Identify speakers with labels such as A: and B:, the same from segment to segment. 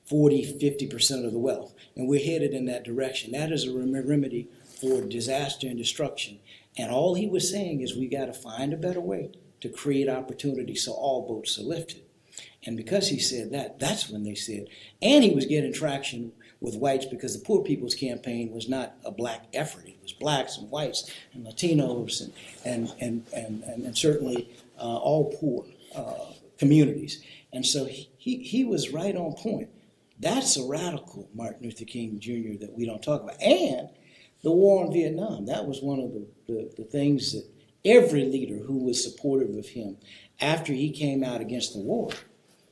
A: 40, 50% of the wealth. And we're headed in that direction. That is a remedy for disaster and destruction. And all he was saying is we got to find a better way to create opportunity so all boats are lifted. And because he said that, that's when they said, and he was getting traction with whites because the Poor People's Campaign was not a black effort. It was blacks and whites and Latinos and certainly all poor communities. And so he was right on point. That's a radical Martin Luther King Jr. that we don't talk about. And the war in Vietnam, that was one of the things that every leader who was supportive of him after he came out against the war,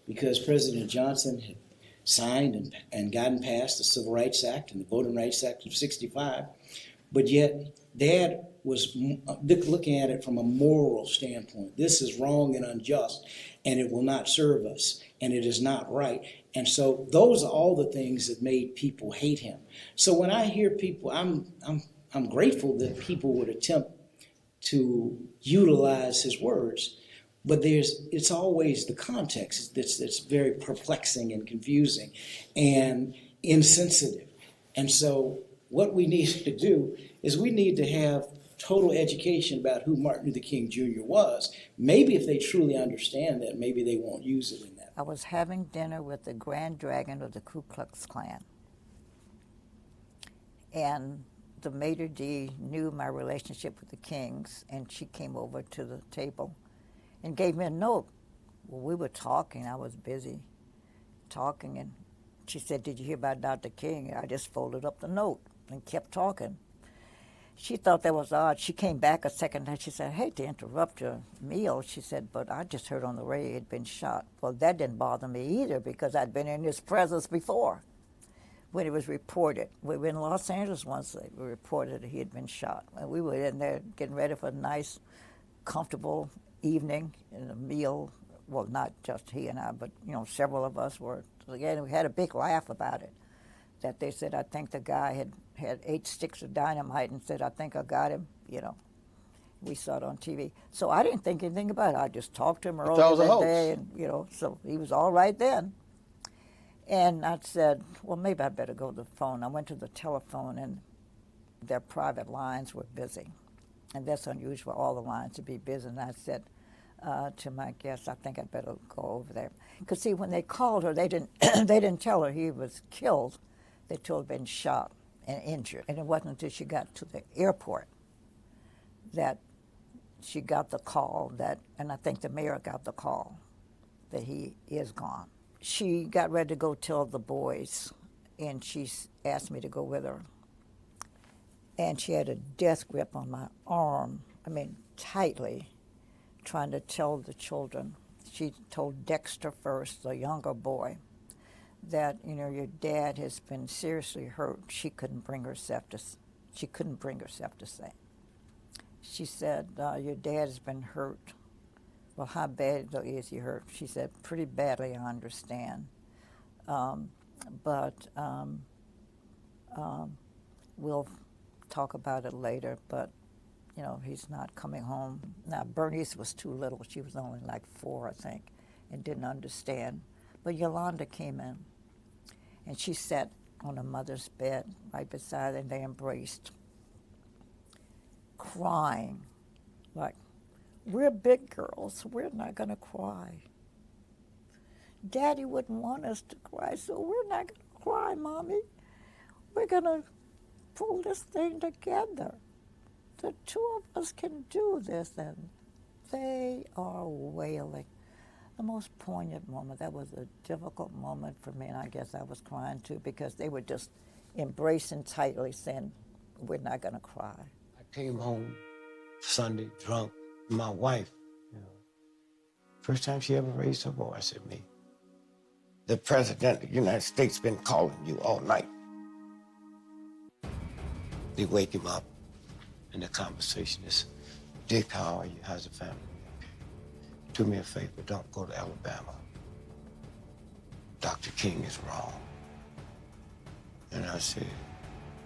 A: because President Johnson had signed and gotten past the Civil Rights Act and the Voting Rights Act of '65, but yet Dad was looking at it from a moral standpoint. This is wrong and unjust, and it will not serve us, and it is not right. And so those are all the things that made people hate him. So when I hear people, I'm grateful that people would attempt to utilize his words, but it's always the context that's very perplexing and confusing and insensitive. And so what we need to do is we need to have total education about who Martin Luther King Jr. was. Maybe if they truly understand that, maybe they won't use it in that.
B: I was having dinner with the Grand Dragon of the Ku Klux Klan. And the maitre d' knew my relationship with the Kings, and she came over to the table and gave me a note. Well, we were talking. I was busy talking, and she said, "Did you hear about Dr. King?" I just folded up the note and kept talking. She thought that was odd. She came back a second time. She said, "I hate to interrupt your meal." She said, "But I just heard on the radio he had been shot." Well, that didn't bother me either because I'd been in his presence before when it was reported. We were in Los Angeles once. They reported that he had been shot. And we were in there getting ready for a nice, comfortable evening and a meal. Well, not just he and I, but, several of us were together. We had a big laugh about it, that they said, I think the guy had 8 sticks of dynamite and said, "I think I got him," We saw it on TV. So I didn't think anything about it. I just talked to him earlier that day, and, so he was all right then. And I said, well, maybe I better go to the phone. I went to the telephone, and their private lines were busy. And that's unusual for all the lines to be busy. And I said to my guest, I think I better go over there. Because, see, when they called her, they didn't tell her he was killed. They told her he'd been shot and injured. And it wasn't until she got to the airport that she got the call and I think the mayor got the call that he is gone. She got ready to go tell the boys, and she asked me to go with her. And she had a death grip on my arm, tightly, trying to tell the children. She told Dexter first, the younger boy, that, your dad has been seriously hurt. She couldn't bring herself to say. She said, your dad has been hurt. Well, how bad is he hurt? She said, pretty badly, I understand. But we'll talk about it later, but, he's not coming home. Now, Bernice was too little. She was only like 4, I think, and didn't understand. But Yolanda came in, and she sat on her mother's bed right beside her, and they embraced, crying, like, we're big girls. We're not going to cry. Daddy wouldn't want us to cry, so we're not going to cry, Mommy. We're going to pull this thing together. The 2 of us can do this. And they are wailing. The most poignant moment. That was a difficult moment for me, and I guess I was crying too, because they were just embracing tightly, saying, we're not going to cry.
C: I came home Sunday drunk. My wife, first time she ever raised her voice at me. The President of the United States been calling you all night. They wake him up, and the conversation is, Dick, how are you? How's the family? Okay. Do me a favor, don't go to Alabama. Dr. King is wrong. And I said,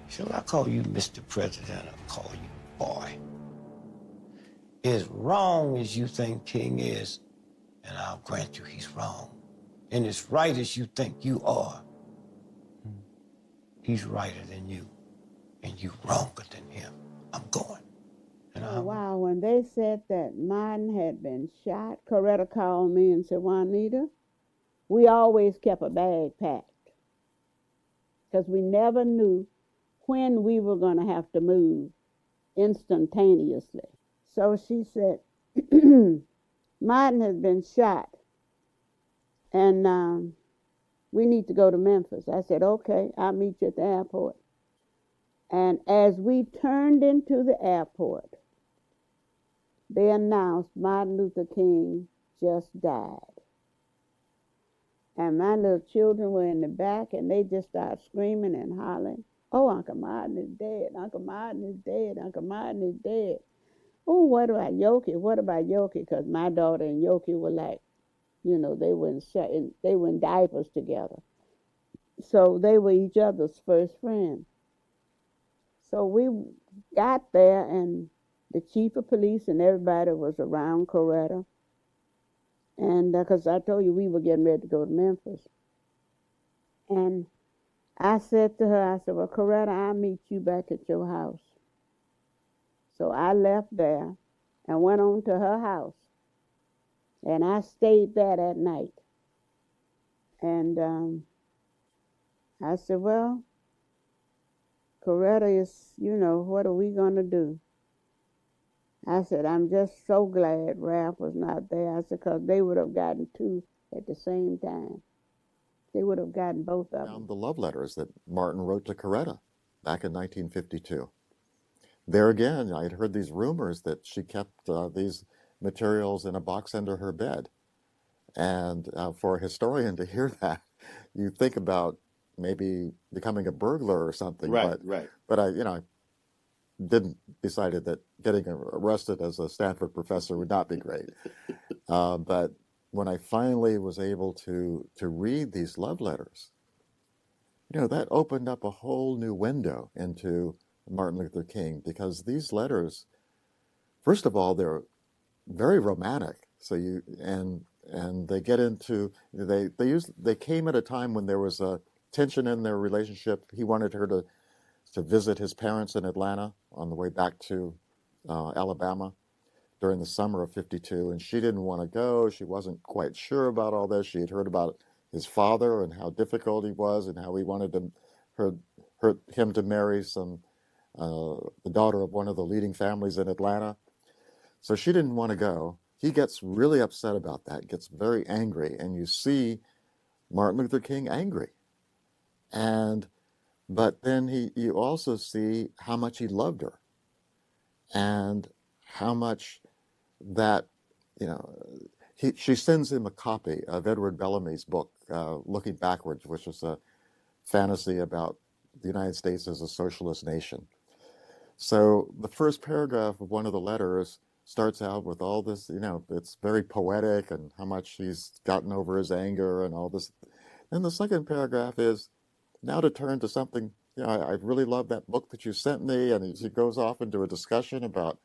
C: shall I call you Mr. President or call you boy? As wrong as you think King is, and I'll grant you he's wrong, And as right as you think you are, he's righter than you, and you wronger than him. I'm going. And
D: Oh, wow. When they said that Martin had been shot, Coretta called me and said, Juanita, we always kept a bag packed because we never knew when we were going to have to move instantaneously. So she said, Martin has been shot and we need to go to Memphis. I said, okay, I'll meet you at the airport. And as we turned into the airport, they announced Martin Luther King just died. And my little children were in the back and they just started screaming and hollering, oh, Uncle Martin is dead, Uncle Martin is dead, Uncle Martin is dead. Oh, what about Yoki? What about Yoki? Because my daughter and Yoki were like, you know, they were in diapers together. So they were each other's first friends. So we got there and the chief of police and everybody was around Coretta. And because I told you we were getting ready to go to Memphis. And I said to her, I said, well, Coretta, I'll meet you back at your house. So I left there and went on to her house. And I stayed there that night. And I said, well, Coretta is, you know, what are we going to do? I said, I'm just so glad Ralph was not there. I said, because they would have gotten two at the same time. They would have gotten both of them.
E: The love letters that Martin wrote to Coretta back in 1952. There again, I had heard these rumors that she kept these materials in a box under her bed. And for a historian to hear that, you think about maybe becoming a burglar or something.
F: Right,
E: But I decided that getting arrested as a Stanford professor would not be great. But when I finally was able to read these love letters, you know, that opened up a whole new window into Martin Luther King, because these letters, first of all, they're very romantic. So and they get into they came at a time when there was a tension in their relationship. He wanted her to visit his parents in Atlanta on the way back to Alabama during the summer of '52, and she didn't want to go. She wasn't quite sure about all this. She had heard about his father and how difficult he was, and how he wanted him to marry the daughter of one of the leading families in Atlanta. So she didn't want to go. He gets really upset about that, gets very angry, and you see Martin Luther King angry. But then you also see how much he loved her, and how much that, you know, she sends him a copy of Edward Bellamy's book, Looking Backwards, which is a fantasy about the United States as a socialist nation. So the first paragraph of one of the letters starts out with all this, you know, it's very poetic and how much he's gotten over his anger and all this. And the second paragraph is, now to turn to something, you know, I really love that book that you sent me. And he goes off into a discussion about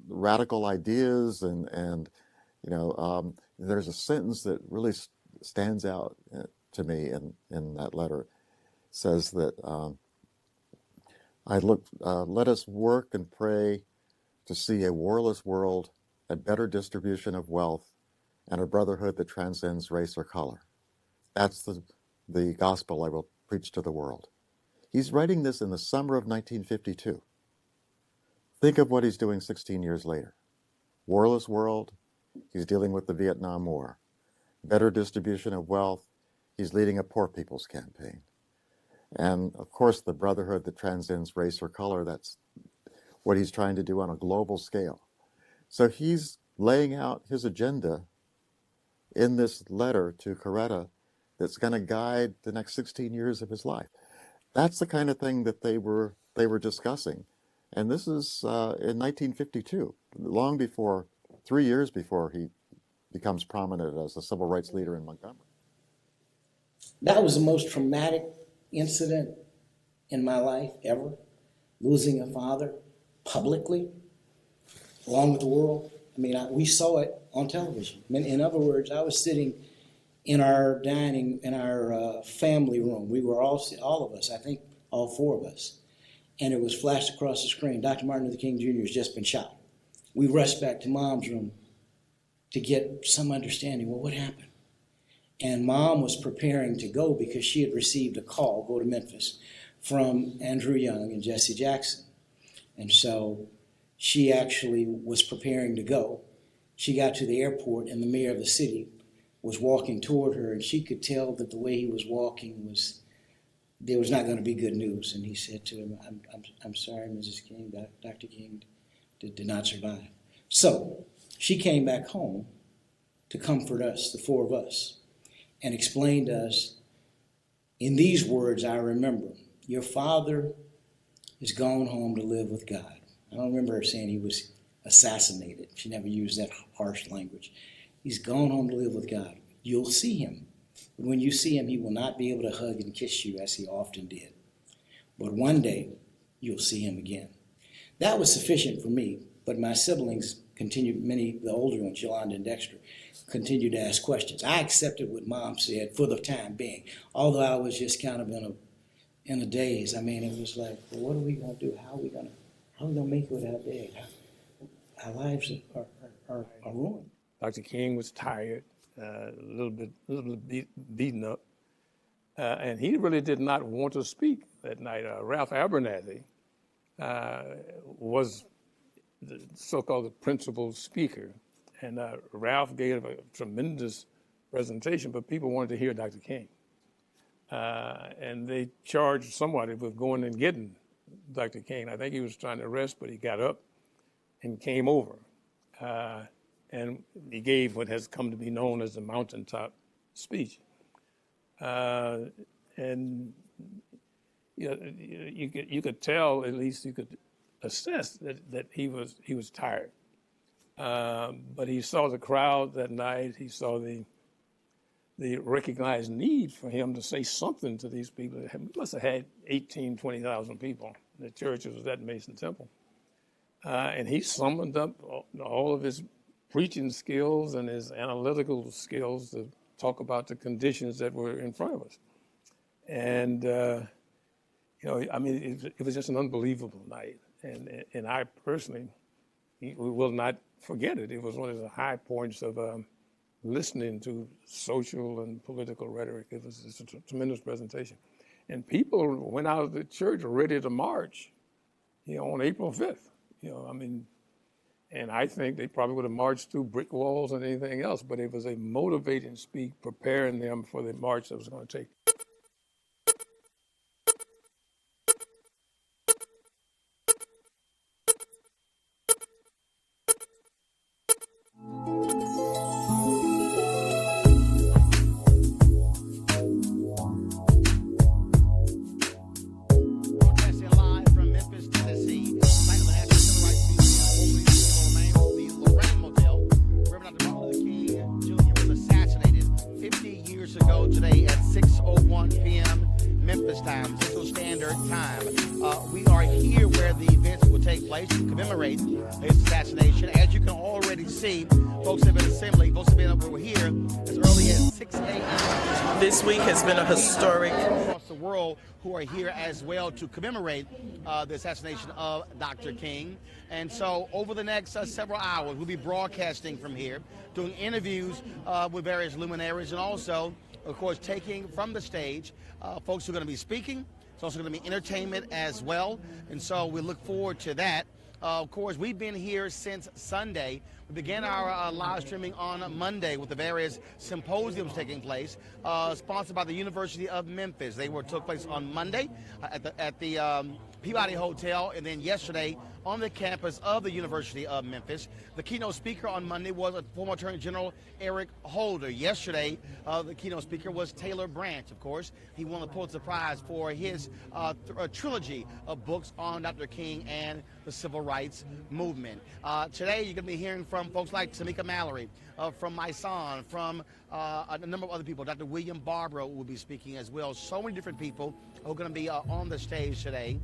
E: radical ideas and you know, there's a sentence that really stands out to me in that letter. It says that let us work and pray to see a warless world, a better distribution of wealth, and a brotherhood that transcends race or color. That's the gospel I will preach to the world. He's writing this in the summer of 1952. Think of what he's doing 16 years later. Warless world, he's dealing with the Vietnam War. Better distribution of wealth, he's leading a poor people's campaign. And of course, the brotherhood that transcends race or color, that's what he's trying to do on a global scale. So he's laying out his agenda in this letter to Coretta that's going to guide the next 16 years of his life. That's the kind of thing that they were discussing. And this is in 1952, long before, 3 years before he becomes prominent as a civil rights leader in Montgomery.
A: That was the most traumatic incident in my life ever, losing a father publicly, along with the world. I mean, we saw it on television. In other words, I was sitting in our family room. We were all of us, I think all four of us. And it was flashed across the screen. Dr. Martin Luther King Jr. has just been shot. We rushed back to Mom's room to get some understanding. Well, what happened? And Mom was preparing to go because she had received a call, go to Memphis, from Andrew Young and Jesse Jackson. And so she actually was preparing to go. She got to the airport and the mayor of the city was walking toward her, and she could tell that the way he was walking there was not going to be good news. And he said to him, I'm sorry, Mrs. King, Dr. King did not survive. So she came back home to comfort us, the four of us, and explain to us, in these words I remember, your father has gone home to live with God. I don't remember her saying he was assassinated. She never used that harsh language. He's gone home to live with God. You'll see him. But when you see him, he will not be able to hug and kiss you as he often did. But one day, you'll see him again. That was sufficient for me, but my siblings continued, many, the older ones, Yolanda and Dexter, continued to ask questions. I accepted what Mom said for the time being, although I was just kind of in a daze. I mean, it was like, well, what are we going to do? How are we going to make it without Dad? Our lives are ruined.
F: Dr. King was tired, a little bit beaten up, and he really did not want to speak that night. Ralph Abernathy was the so-called principal speaker, and Ralph gave a tremendous presentation, but people wanted to hear Dr. King. And they charged somebody with going and getting Dr. King. I think he was trying to rest, but he got up and came over. And he gave what has come to be known as the mountaintop speech. And you could tell, at least you could assess that he was tired. But he saw the crowd that night. He saw the recognized need for him to say something to these people. He must have had 18,000, 20,000 people. The church was at Mason Temple. And he summoned up all of his preaching skills and his analytical skills to talk about the conditions that were in front of us. And, I mean, it was just an unbelievable night. And I personally, we will not forget it. It was one of the high points of listening to social and political rhetoric. It was just a tremendous presentation. And people went out of the church ready to march, on April 5th. And I think they probably would have marched through brick walls and anything else, but it was a motivating speech, preparing them for the march that was going to take.
G: We are here where the events will take place to commemorate his assassination. As you can already see, folks have been assembling. Folks have been over here as early as 6 a.m.
H: This week has been a historic.
G: Across the world who are here as well to commemorate the assassination of Dr. King. And so over the next several hours, we'll be broadcasting from here, doing interviews with various luminaries, and also, of course, taking from the stage folks who are going to be speaking. It's also going to be entertainment as well, and so we look forward to that. Of course, we've been here since Sunday. We began our live streaming on Monday with the various symposiums taking place, sponsored by the University of Memphis. They took place on Monday at the Peabody Hotel, and then yesterday on the campus of the University of Memphis. The keynote speaker on Monday was former Attorney General Eric Holder. Yesterday, the keynote speaker was Taylor Branch, of course. He won the Pulitzer Prize for his trilogy of books on Dr. King and the Civil Rights Movement. Today, you're going to be hearing from folks like Tamika Mallory, from my son, from a number of other people. Dr. William Barbaro will be speaking as well. So many different people are going to be on the stage today.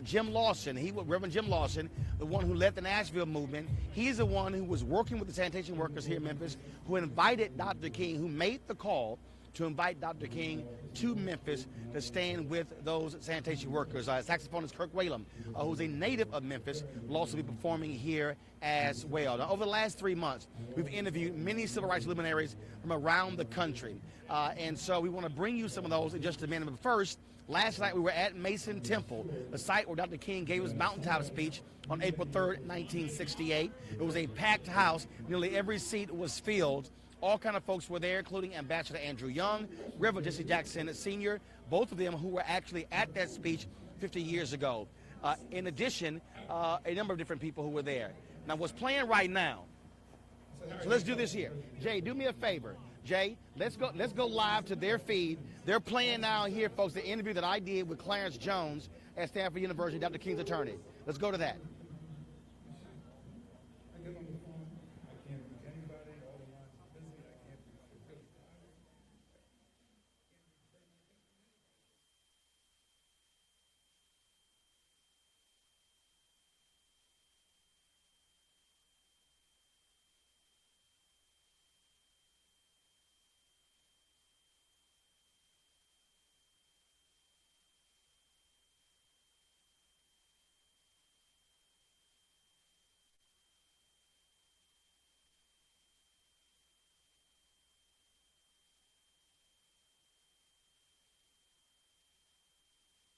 G: Jim Lawson, Reverend Jim Lawson, the one who led the Nashville movement, he's the one who was working with the sanitation workers here in Memphis, who invited Dr. King, who made the call to invite Dr. King to Memphis to stand with those sanitation workers. Saxophonist Kirk Whalum, who's a native of Memphis, will also be performing here as well. Now, over the last 3 months, we've interviewed many civil rights luminaries from around the country. And so we want to bring you some of those in just a minute. But first, last night we were at Mason Temple, the site where Dr. King gave his mountaintop speech on April 3rd, 1968. It was a packed house. Nearly every seat was filled. All kind of folks were there, including Ambassador Andrew Young, Reverend Jesse Jackson Sr., both of them who were actually at that speech 50 years ago. In addition, a number of different people who were there. Now, what's playing right now, so let's do this here. Jay, do me a favor. Jay, let's go live to their feed. They're playing now here, folks, the interview that I did with Clarence Jones at Stanford University, Dr. King's attorney. Let's go to that.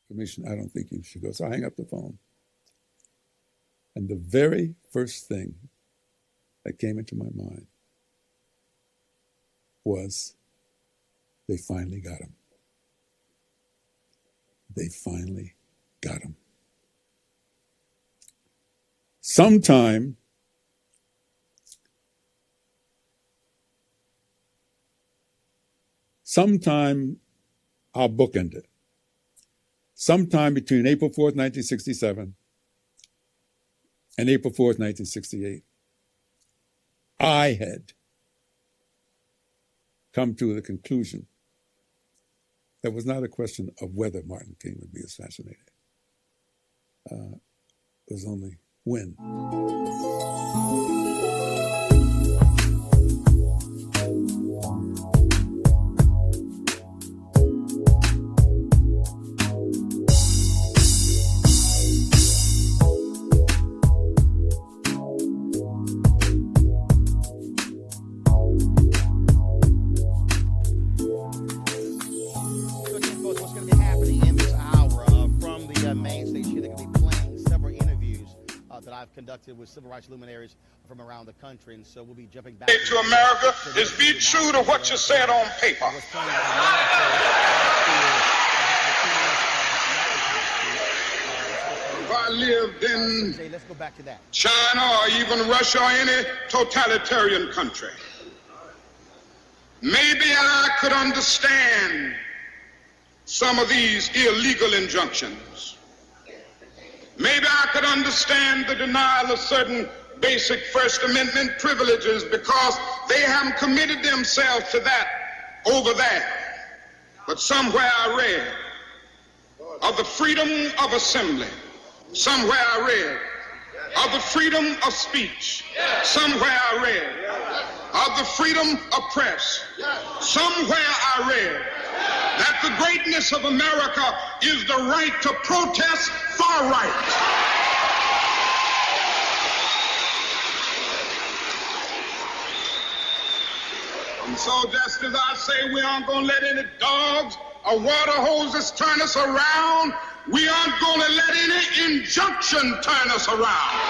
I: Commissioner, I don't think you should go. So I hang up the phone. And the very first thing that came into my mind was they finally got him. They finally got him. Sometime our book ended. Sometime between April 4th, 1967 and April 4th, 1968, I had come to the conclusion that it was not a question of whether Martin King would be assassinated. It was only when.
G: Conducted with civil rights luminaries from around the country, and so we'll be jumping back
J: to America is be true to what you said on paper. If I lived in
G: let's go back to that.
J: China or even Russia or any totalitarian country, maybe I could understand some of these illegal injunctions. Maybe I could understand the denial of certain basic First Amendment privileges because they haven't committed themselves to that over there. But somewhere I read of the freedom of assembly. Somewhere I read of the freedom of speech. Somewhere I read of the freedom of press. Somewhere I read that the greatness of America is the right to protest far right. And so just as I say we aren't going to let any dogs or water hoses turn us around, we aren't going to let any injunction turn us around.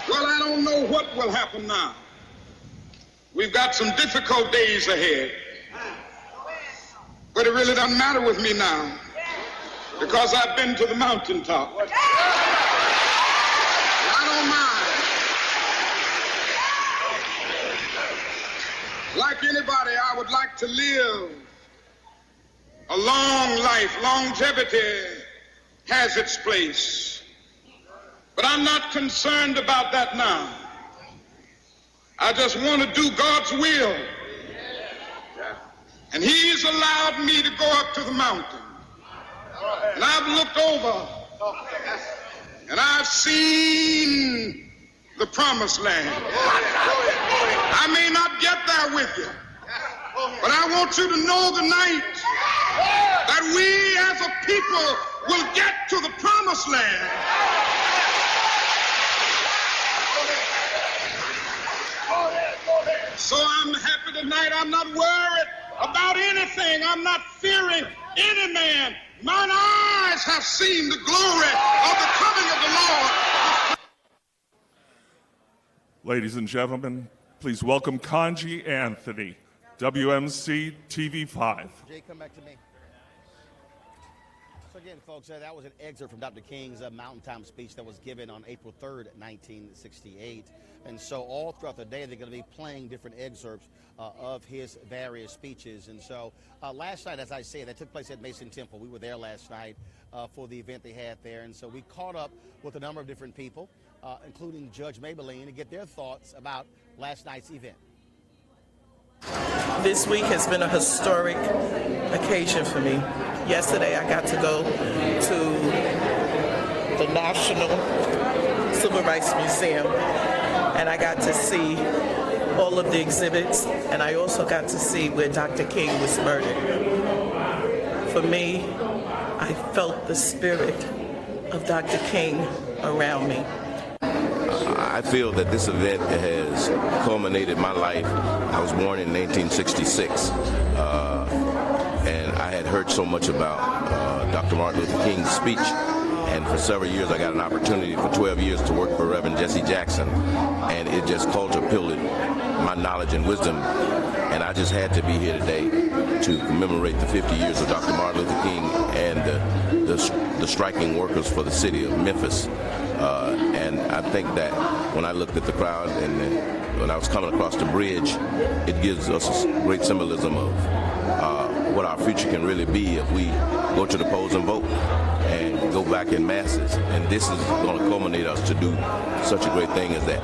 J: Well, I don't know what will happen now. We've got some difficult days ahead. But it really doesn't matter with me now because I've been to the mountaintop. I don't mind. Like anybody, I would like to live a long life. Longevity has its place. But I'm not concerned about that now. I just want to do God's will. And he's allowed me to go up to the mountain. And I've looked over and I've seen the promised land. I may not get there with you, but I want you to know tonight that we as a people will get to the promised land. So I'm happy tonight. I'm not worried about anything. I'm not fearing any man. Mine eyes have seen the glory of the coming of the Lord.
K: Ladies and gentlemen, please welcome Kanji Anthony, WMC TV5.
G: Jay, come back to me. So again, folks, that was an excerpt from Dr. King's Mountain Time speech that was given on April 3rd, 1968. And so all throughout the day, they're going to be playing different excerpts of his various speeches. And so last night, as I said, that took place at Mason Temple. We were there last night for the event they had there. And so we caught up with a number of different people, including Judge Maybelline, to get their thoughts about last night's event.
H: This week has been a historic occasion for me. Yesterday I got to go to the National Civil Rights Museum and I got to see all of the exhibits, and I also got to see where Dr. King was murdered. For me, I felt the spirit of Dr. King around me.
L: I feel that this event has culminated my life. I was born in 1966, and I had heard so much about Dr. Martin Luther King's speech, and for several years I got an opportunity for 12 years to work for Reverend Jesse Jackson, and it just culture-pilled my knowledge and wisdom, and I just had to be here today to commemorate the 50 years of Dr. Martin Luther King and the striking workers for the city of Memphis. And I think that when I looked at the crowd and when I was coming across the bridge, it gives us a great symbolism of what our future can really be if we go to the polls and vote and go back in masses. And this is going to culminate us to do such a great thing as that.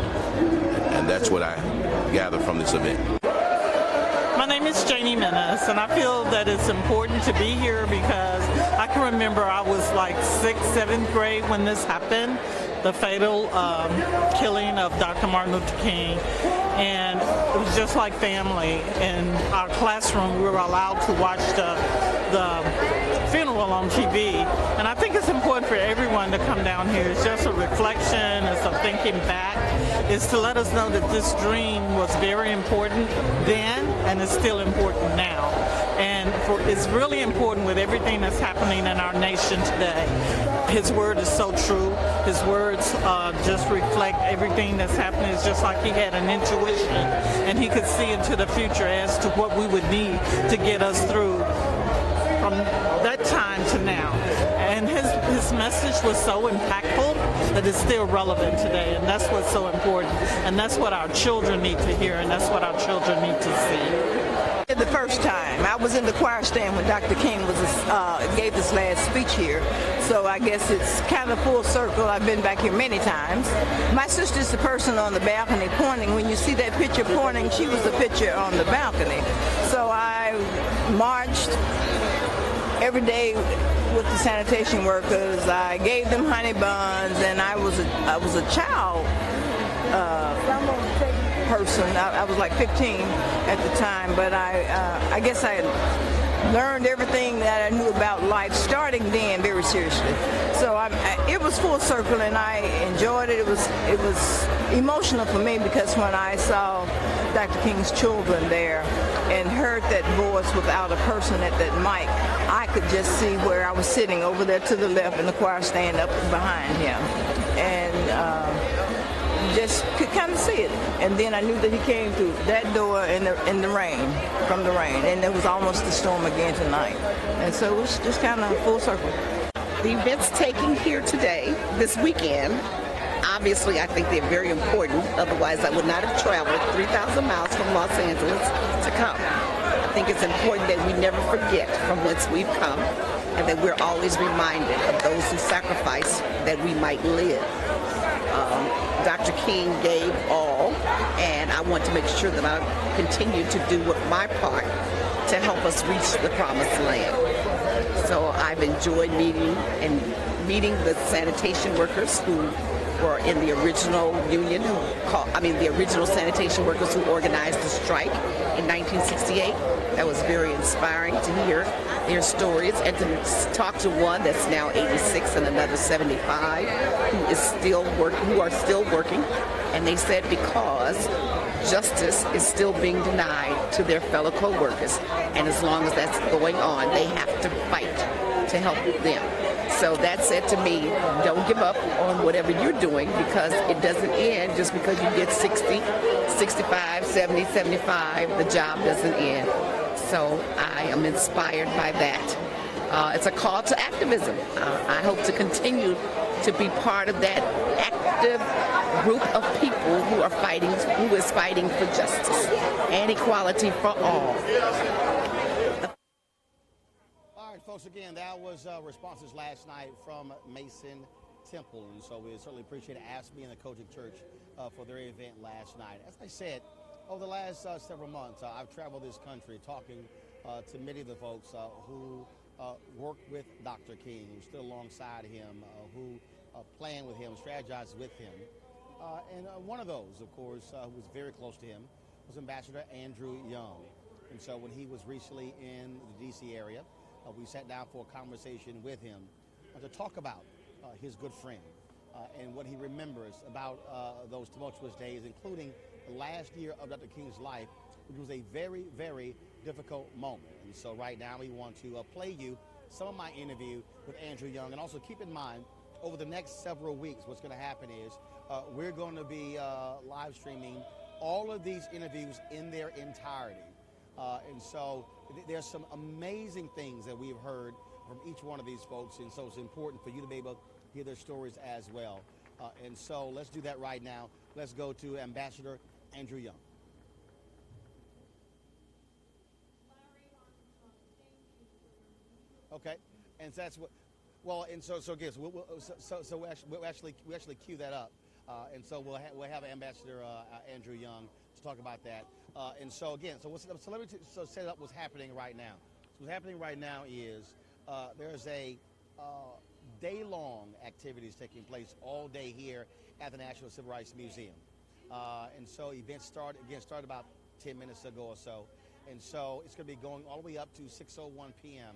L: And that's what I gather from this event.
M: My name is Janie Menace, and I feel that it's important to be here because I can remember I was like 6th, 7th grade when this happened, the fatal killing of Dr. Martin Luther King. And it was just like family. In our classroom, we were allowed to watch the funeral on TV. And I think it's important for everyone to come down here. It's just a reflection, it's a thinking back. It's to let us know that this dream was very important then and it's still important now. And it's really important with everything that's happening in our nation today. His word is so true. His words just reflect everything that's happening. It's just like he had an intuition and he could see into the future as to what we would need to get us through from that time to now. And his message was so impactful that it's still relevant today, and that's what's so important. And that's what our children need to hear, and that's what our children need to see.
N: The first time I was in the choir stand when Dr. King gave his last speech here, so I guess it's kind of full circle. I've been back here many times. My sister's the person on the balcony pointing. When you see that picture pointing, she was the picture on the balcony. So I marched every day with the sanitation workers. I gave them honey buns, and I was a child person. I was like 15 at the time, but I guess I learned everything that I knew about life starting then very seriously. So it was full circle, and I enjoyed it. It was emotional for me because when I saw Dr. King's children there and heard that voice without a person at that mic, I could just see where I was sitting over there to the left in the choir stand up behind him, and just could kind of see it. And then I knew that he came through that door in the rain, from the rain, and it was almost a storm again tonight. And so it was just kind of full circle.
O: The events taking here today, this weekend, obviously I think they're very important. Otherwise I would not have traveled 3,000 miles from Los Angeles to come. I think it's important that we never forget from whence we've come, and that we're always reminded of those who sacrificed that we might live. Dr. King gave all, and I want to make sure that I continue to do my part to help us reach the promised land. So I've enjoyed meeting the sanitation workers who were in the original union, the original sanitation workers who organized the strike in 1968. That was very inspiring to hear their stories and to talk to one that's now 86 and another 75 who are still working. And they said because justice is still being denied to their fellow co-workers, and as long as that's going on, they have to fight to help them. So that said to me, don't give up on whatever you're doing, because it doesn't end just because you get 60, 65, 70, 75. The job doesn't end. So I am inspired by that. It's a call to activism. I hope to continue to be part of that active group of people who is fighting for justice and equality for all.
G: All right, folks, again, that was responses last night from Mason Temple, and so we certainly appreciate AFSCME and the Kojic Church for their event last night. As I said, over the last several months, I've traveled this country talking to many of the folks who work with Dr. King, who stood alongside him, who planned with him, strategized with him. And one of those, of course, who was very close to him, was Ambassador Andrew Young. And so when he was recently in the D.C. area, we sat down for a conversation with him to talk about his good friend and what he remembers about those tumultuous days, including the last year of Dr. King's life, which was a very, very difficult moment. And so right now we want to play you some of my interview with Andrew Young. And also keep in mind, over the next several weeks, what's going to happen is we're going to be live streaming all of these interviews in their entirety. And so there's some amazing things that we've heard from each one of these folks. And so it's important for you to be able to hear their stories as well. And so let's do that right now. Let's go to Ambassador Andrew Young. Okay, and so that's what. Well, and so again, we'll actually cue that up, and so we'll have Ambassador Andrew Young to talk about that. And so again, so let me set up what's happening right now. So what's happening right now is there's a day-long activities taking place all day here at the National Civil Rights Museum, and so events started about 10 minutes ago or so, and so it's going to be going all the way up to 6:01 p.m.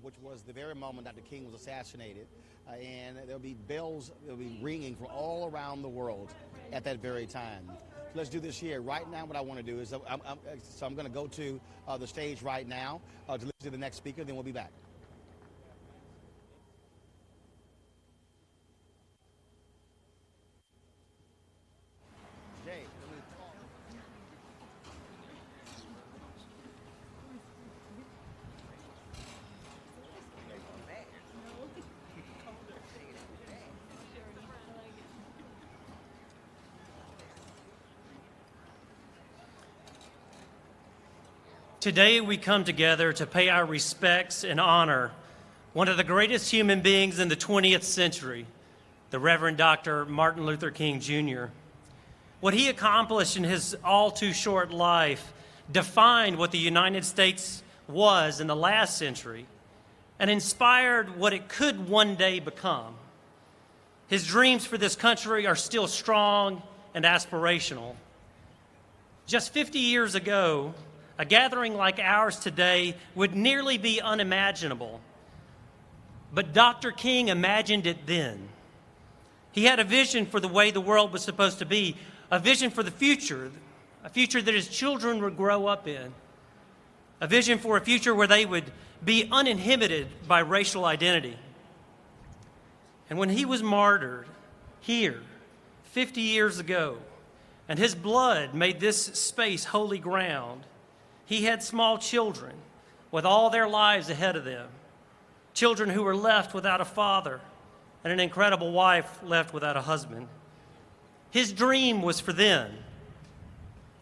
G: Which was the very moment Dr. King was assassinated, and there'll be bells that'll be ringing from all around the world at that very time. So let's do this here right now. What I want to do is I'm going to go to the stage right now to listen to the next speaker. Then we'll be back.
P: Today we come together to pay our respects and honor one of the greatest human beings in the 20th century, the Reverend Dr. Martin Luther King Jr. What he accomplished in his all too short life defined what the United States was in the last century and inspired what it could one day become. His dreams for this country are still strong and aspirational. Just 50 years ago, a gathering like ours today would nearly be unimaginable. But Dr. King imagined it then. He had a vision for the way the world was supposed to be, a vision for the future, a future that his children would grow up in, a vision for a future where they would be uninhibited by racial identity. And when he was martyred here 50 years ago, and his blood made this space holy ground, he had small children with all their lives ahead of them, children who were left without a father and an incredible wife left without a husband. His dream was for them,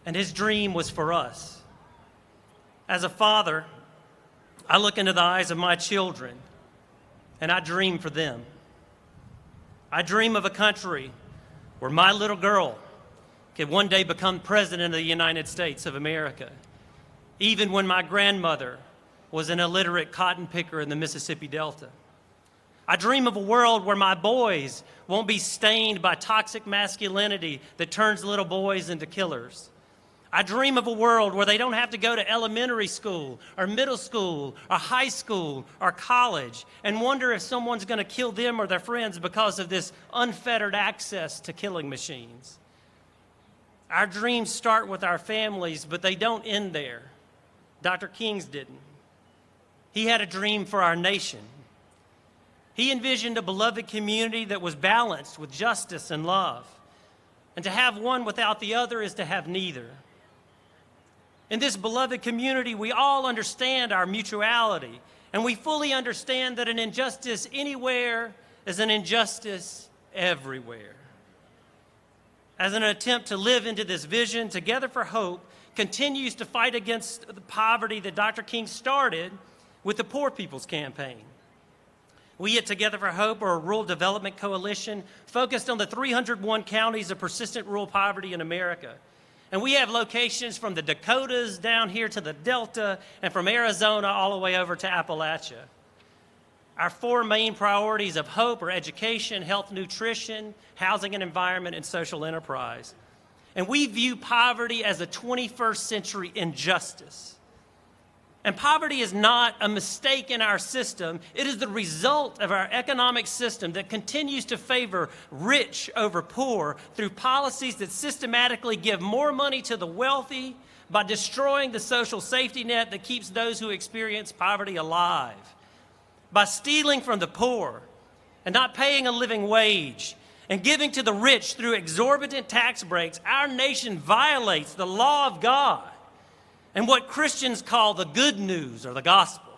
P: and his dream was for us. As a father, I look into the eyes of my children, and I dream for them. I dream of a country where my little girl could one day become president of the United States of America. even when my grandmother was an illiterate cotton picker in the Mississippi Delta. I dream of a world where my boys won't be stained by toxic masculinity that turns little boys into killers. I dream of a world where they don't have to go to elementary school or middle school or high school or college and wonder if someone's going to kill them or their friends because of this unfettered access to killing machines. Our dreams start with our families, but they don't end there. Dr. King's didn't. He had a dream for our nation. He envisioned a beloved community that was balanced with justice and love. And to have one without the other is to have neither. In this beloved community, we all understand our mutuality, and we fully understand that an injustice anywhere is an injustice everywhere. As an attempt to live into this vision, Together for Hope continues to fight against the poverty that Dr. King started with the Poor People's Campaign. We at Together for Hope are a rural development coalition focused on the 301 counties of persistent rural poverty in America. And we have locations from the Dakotas down here to the Delta and from Arizona all the way over to Appalachia. Our 4 main priorities of hope are education, health, nutrition, housing and environment, and social enterprise. And we view poverty as a 21st century injustice. And poverty is not a mistake in our system. It is the result of our economic system that continues to favor rich over poor through policies that systematically give more money to the wealthy by destroying the social safety net that keeps those who experience poverty alive. By stealing from the poor and not paying a living wage and giving to the rich through exorbitant tax breaks, our nation violates the law of God and what Christians call the good news or the gospel.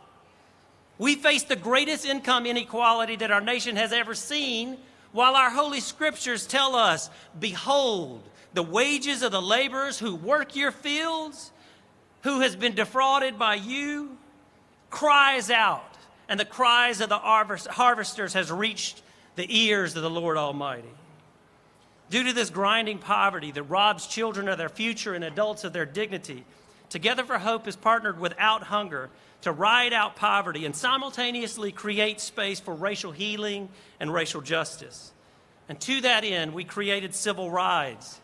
P: We face the greatest income inequality that our nation has ever seen, while our holy scriptures tell us, behold, the wages of the laborers who work your fields, who has been defrauded by you, cries out, and the cries of the harvesters has reached the ears of the Lord Almighty. Due to this grinding poverty that robs children of their future and adults of their dignity, Together for Hope has partnered with Out Hunger to ride out poverty and simultaneously create space for racial healing and racial justice. And to that end, we created civil rides.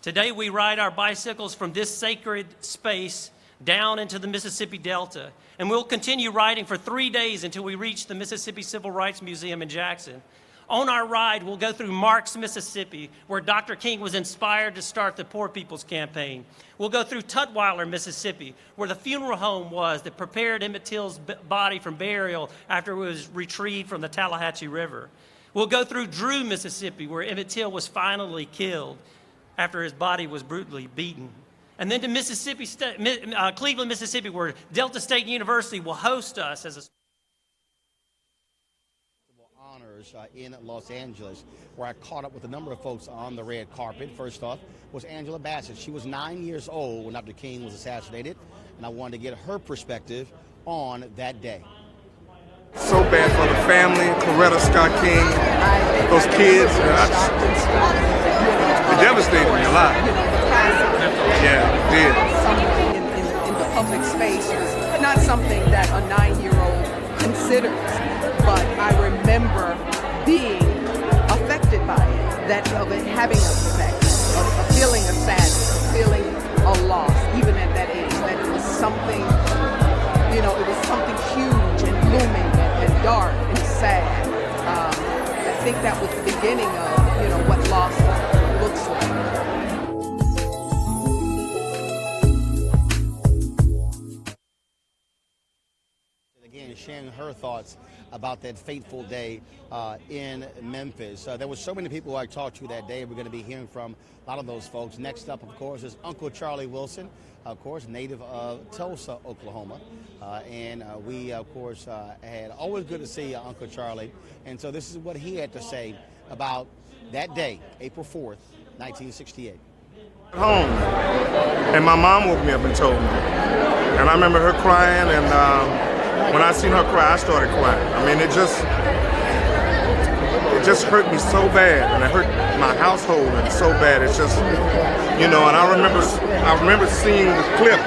P: Today, we ride our bicycles from this sacred space down into the Mississippi Delta, and we'll continue riding for 3 days until we reach the Mississippi Civil Rights Museum in Jackson. On our ride, we'll go through Marks, Mississippi, where Dr. King was inspired to start the Poor People's Campaign. We'll go through Tutwiler, Mississippi, where the funeral home was that prepared Emmett Till's body for burial after it was retrieved from the Tallahatchie River. We'll go through Drew, Mississippi, where Emmett Till was finally killed after his body was brutally beaten. And then to Cleveland, Mississippi, where Delta State University will host us as a
G: in Los Angeles, where I caught up with a number of folks on the red carpet. First off was Angela Bassett. She was 9 years old when Dr. King was assassinated, and I wanted to get her perspective on that day.
Q: So bad for the family, Coretta Scott King, those kids. It devastated me a lot. Yeah, it did.
R: Something in the public space is not something that a 9-year-old considers. But I remember being affected by it, that of it having an effect, a feeling of sadness, a feeling of loss, even at that age, that it was something, it was something huge and looming and dark and sad. I think that was the beginning of, what loss looks like.
G: Sharing her thoughts about that fateful day in Memphis. There were so many people who I talked to that day. We're going to be hearing from a lot of those folks. Next up, of course, is Uncle Charlie Wilson, of course, native of Tulsa, Oklahoma. And we, of course, had always good to see Uncle Charlie. And so this is what he had to say about that day, April 4th, 1968.
Q: Home, and my mom woke me up and told me. And I remember her crying, and when I seen her cry, I started crying. I mean, it just hurt me so bad, and it hurt my household so bad. It's just, and I remember seeing the clip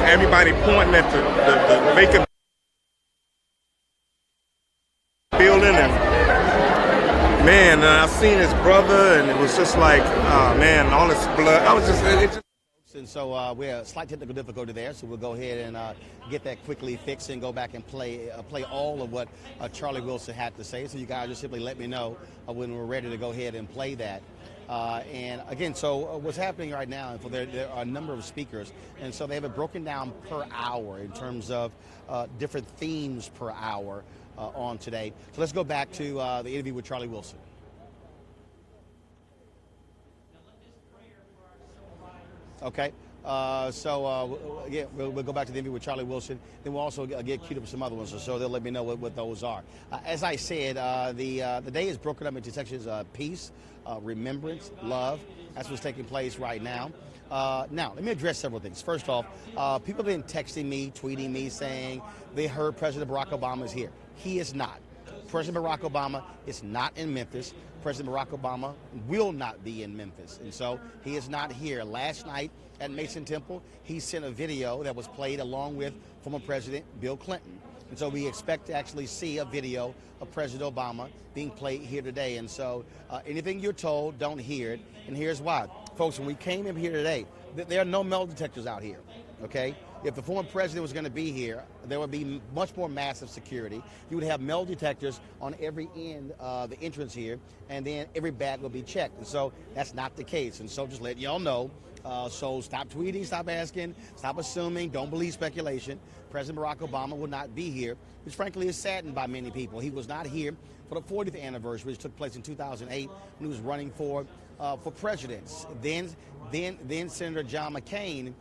Q: everybody pointing at the vacant building, and man, I seen his brother, and it was just like, man, all this blood. I was just, it just.
G: And so we have a slight technical difficulty there, so we'll go ahead and get that quickly fixed and go back and play all of what Charlie Wilson had to say. So you guys just simply let me know when we're ready to go ahead and play that. And again, so what's happening right now, and there are a number of speakers, and so they have it broken down per hour in terms of different themes per hour on today. So let's go back to the interview with Charlie Wilson. Okay. Again, we'll go back to the interview with Charlie Wilson. Then we'll also get queued up some other ones, so they'll let me know what those are. As I said, the day is broken up into sections: peace, remembrance, love. That's what's taking place right now. Now, let me address several things. First off, people have been texting me, tweeting me, saying they heard President Barack Obama is here. He is not. President Barack Obama is not in Memphis. President Barack Obama will not be in Memphis. And so he is not here. Last night at Mason Temple, he sent a video that was played along with former President Bill Clinton. And so we expect to actually see a video of President Obama being played here today. And so anything you're told, don't hear it. And here's why. Folks, when we came in here today, there are no metal detectors out here, okay? If the former president was going to be here, there would be much more massive security. You would have metal detectors on every end of the entrance here, and then every bag will be checked. And so that's not the case. And so just let y'all know. So stop tweeting, stop asking, stop assuming, don't believe speculation. President Barack Obama will not be here, which frankly is saddened by many people. He was not here for the 40th anniversary, which took place in 2008 when he was running for president. Then Senator John McCain,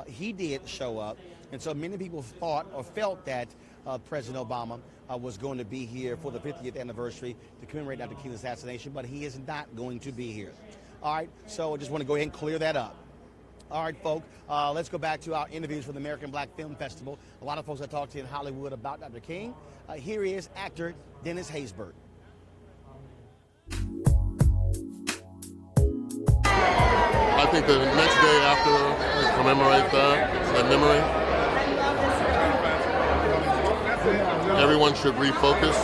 G: he did show up, and so many people thought or felt that President Obama was going to be here for the 50th anniversary to commemorate Dr. King's assassination, but he is not going to be here. All right, so I just want to go ahead and clear that up. All right, folks, let's go back to our interviews for the American Black Film Festival. A lot of folks I talked to in Hollywood about Dr. King. Here he is, actor Dennis Haysbert.
S: I think the next day after we commemorate that memory, everyone should refocus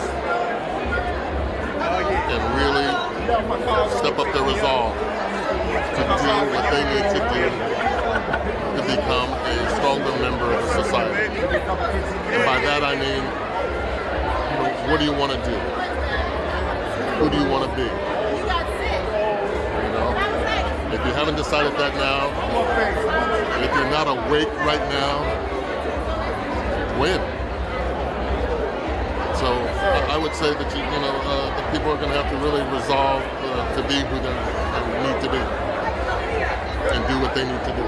S: and really step up their resolve to do what they need to do to become a stronger member of the society. And by that I mean, what do you want to do? Who do you want to be? If you haven't decided that now, if you're not awake right now, when? So I would say that the people are going to have to really resolve to be who they need to be and do what they need to do.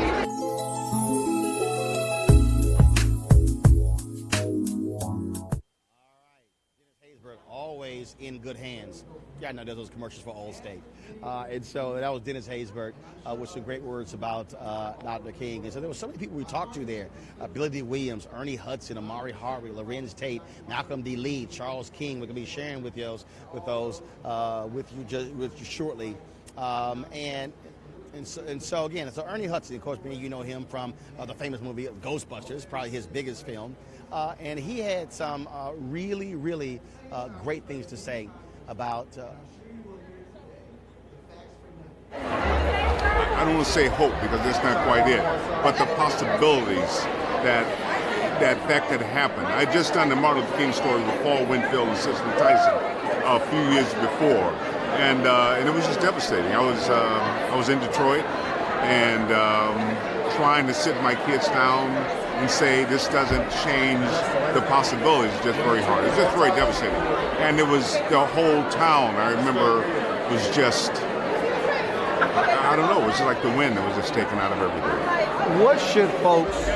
G: Always in good hands. Yeah, I know there's those commercials for Allstate. And so that was Dennis Haysbert with some great words about Dr. King. And so there were so many people we talked to there. Billy D. Williams, Ernie Hudson, Amari Harvey, Lorenz Tate, Malcolm D. Lee, Charles King. We're going to be sharing with you shortly. And so again, so Ernie Hudson, of course, you know him from the famous movie Ghostbusters, probably his biggest film. And he had some really, really great things to say about.
T: I don't want to say hope because that's not quite it, but the possibilities that could happen. I just done the Martin Luther King story with Paul Winfield and Cicely Tyson a few years before, and it was just devastating. I was in Detroit and trying to sit my kids down and say this doesn't change the possibilities. It's just very hard. It's just very devastating. And it was the whole town, I remember, was just, I don't know, it was just like the wind that was just taken out of everything.
U: What should folks,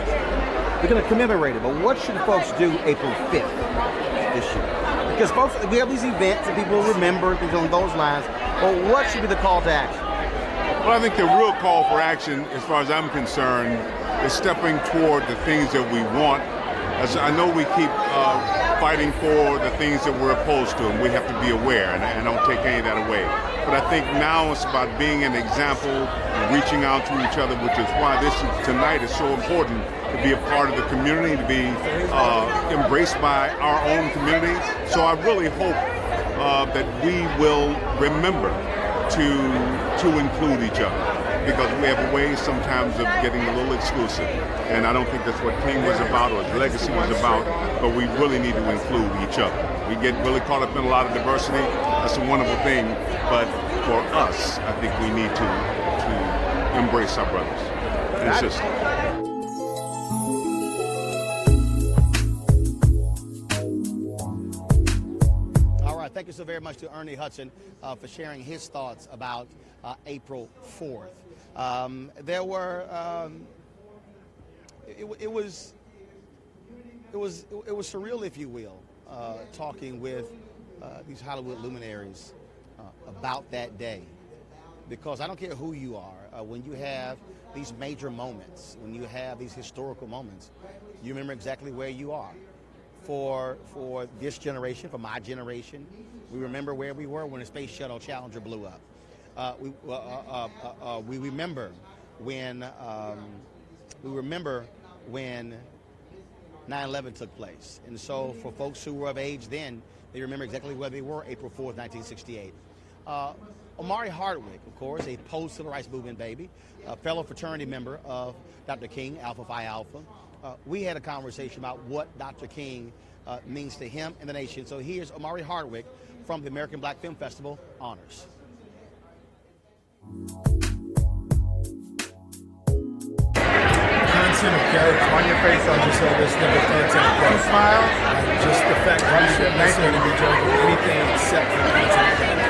U: we're going to commemorate it, but what should folks do April 5th this year? Because folks, we have these events and people remember things on those lines, but what should be the call to action?
T: Well, I think the real call for action, as far as I'm concerned, is stepping toward the things that we want. As I know we keep fighting for the things that we're opposed to, and we have to be aware, and I don't take any of that away. But I think now it's about being an example and reaching out to each other, which is why tonight is so important, to be a part of the community, to be embraced by our own community. So I really hope that we will remember to include each other, because we have a way sometimes of getting a little exclusive. And I don't think that's what King was about or his legacy was about, but we really need to include each other. We get really caught up in a lot of diversity. That's a wonderful thing, but for us, I think we need to embrace our brothers and sisters.
G: Thank you so very much to Ernie Hudson for sharing his thoughts about April 4th. There were, it was surreal, if you will, talking with these Hollywood luminaries about that day, because I don't care who you are, when you have these major moments, when you have these historical moments, you remember exactly where you are. For this generation, for my generation, we remember where we were when the Space Shuttle Challenger blew up. We remember when 9/11 took place. And so for folks who were of age then, they remember exactly where they were April 4th, 1968. Omari Hardwick, of course, a post-civil rights movement baby, a fellow fraternity member of Dr. King, Alpha Phi Alpha. We had a conversation about what Dr. King means to him and the nation. So here's Omari Hardwick from the American Black Film Festival Honors.
B: Content of character. On your face, I'll just say this thing of content of character. Smile. Just the fact that we shouldn't necessarily be judging anything except for content of character.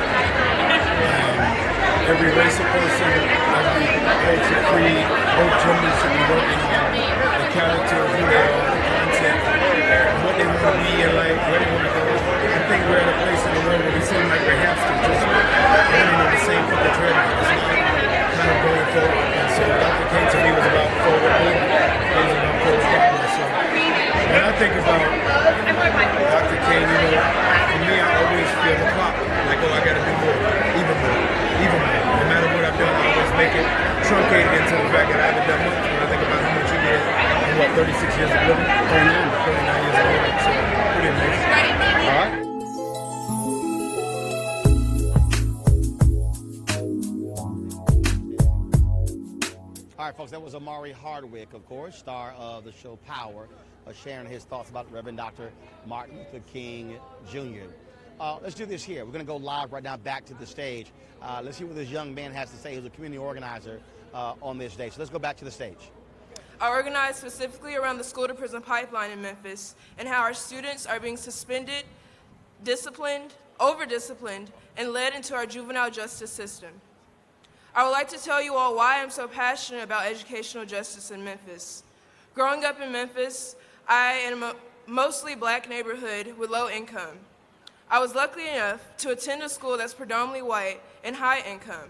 B: Every race of person, every culture, creed, both genders should be working on the character of who they are, the content, what they want to be in life, where they want to go. I think we're at a place in the world where we seem like we're hamsters, just running on the same fucking treadmill. It's not kind of going forward. And so Dr. King to me was about forward movement. It was about forward progress. So when I think about Dr. King, you know, for me, I always feel the clock. Like, oh, I got to do more, even more. No matter what I've done, I always make it truncated into the fact that I haven't done much. When I think about how much you did in, 36 years of living? 39 years of living. So, pretty amazing. All right.
G: All right, folks, that was Omari Hardwick, of course, star of the show Power, sharing his thoughts about Reverend Dr. Martin Luther King Jr. Let's do this here. We're going to go live right now back to the stage. Let's see what this young man has to say, who's a community organizer on this day. So let's go back to the stage.
V: I organize specifically around the school-to-prison pipeline in Memphis and how our students are being suspended, disciplined, over-disciplined, and led into our juvenile justice system. I would like to tell you all why I'm so passionate about educational justice in Memphis. Growing up in Memphis, I am a mostly black neighborhood with low income. I was lucky enough to attend a school that's predominantly white and high income.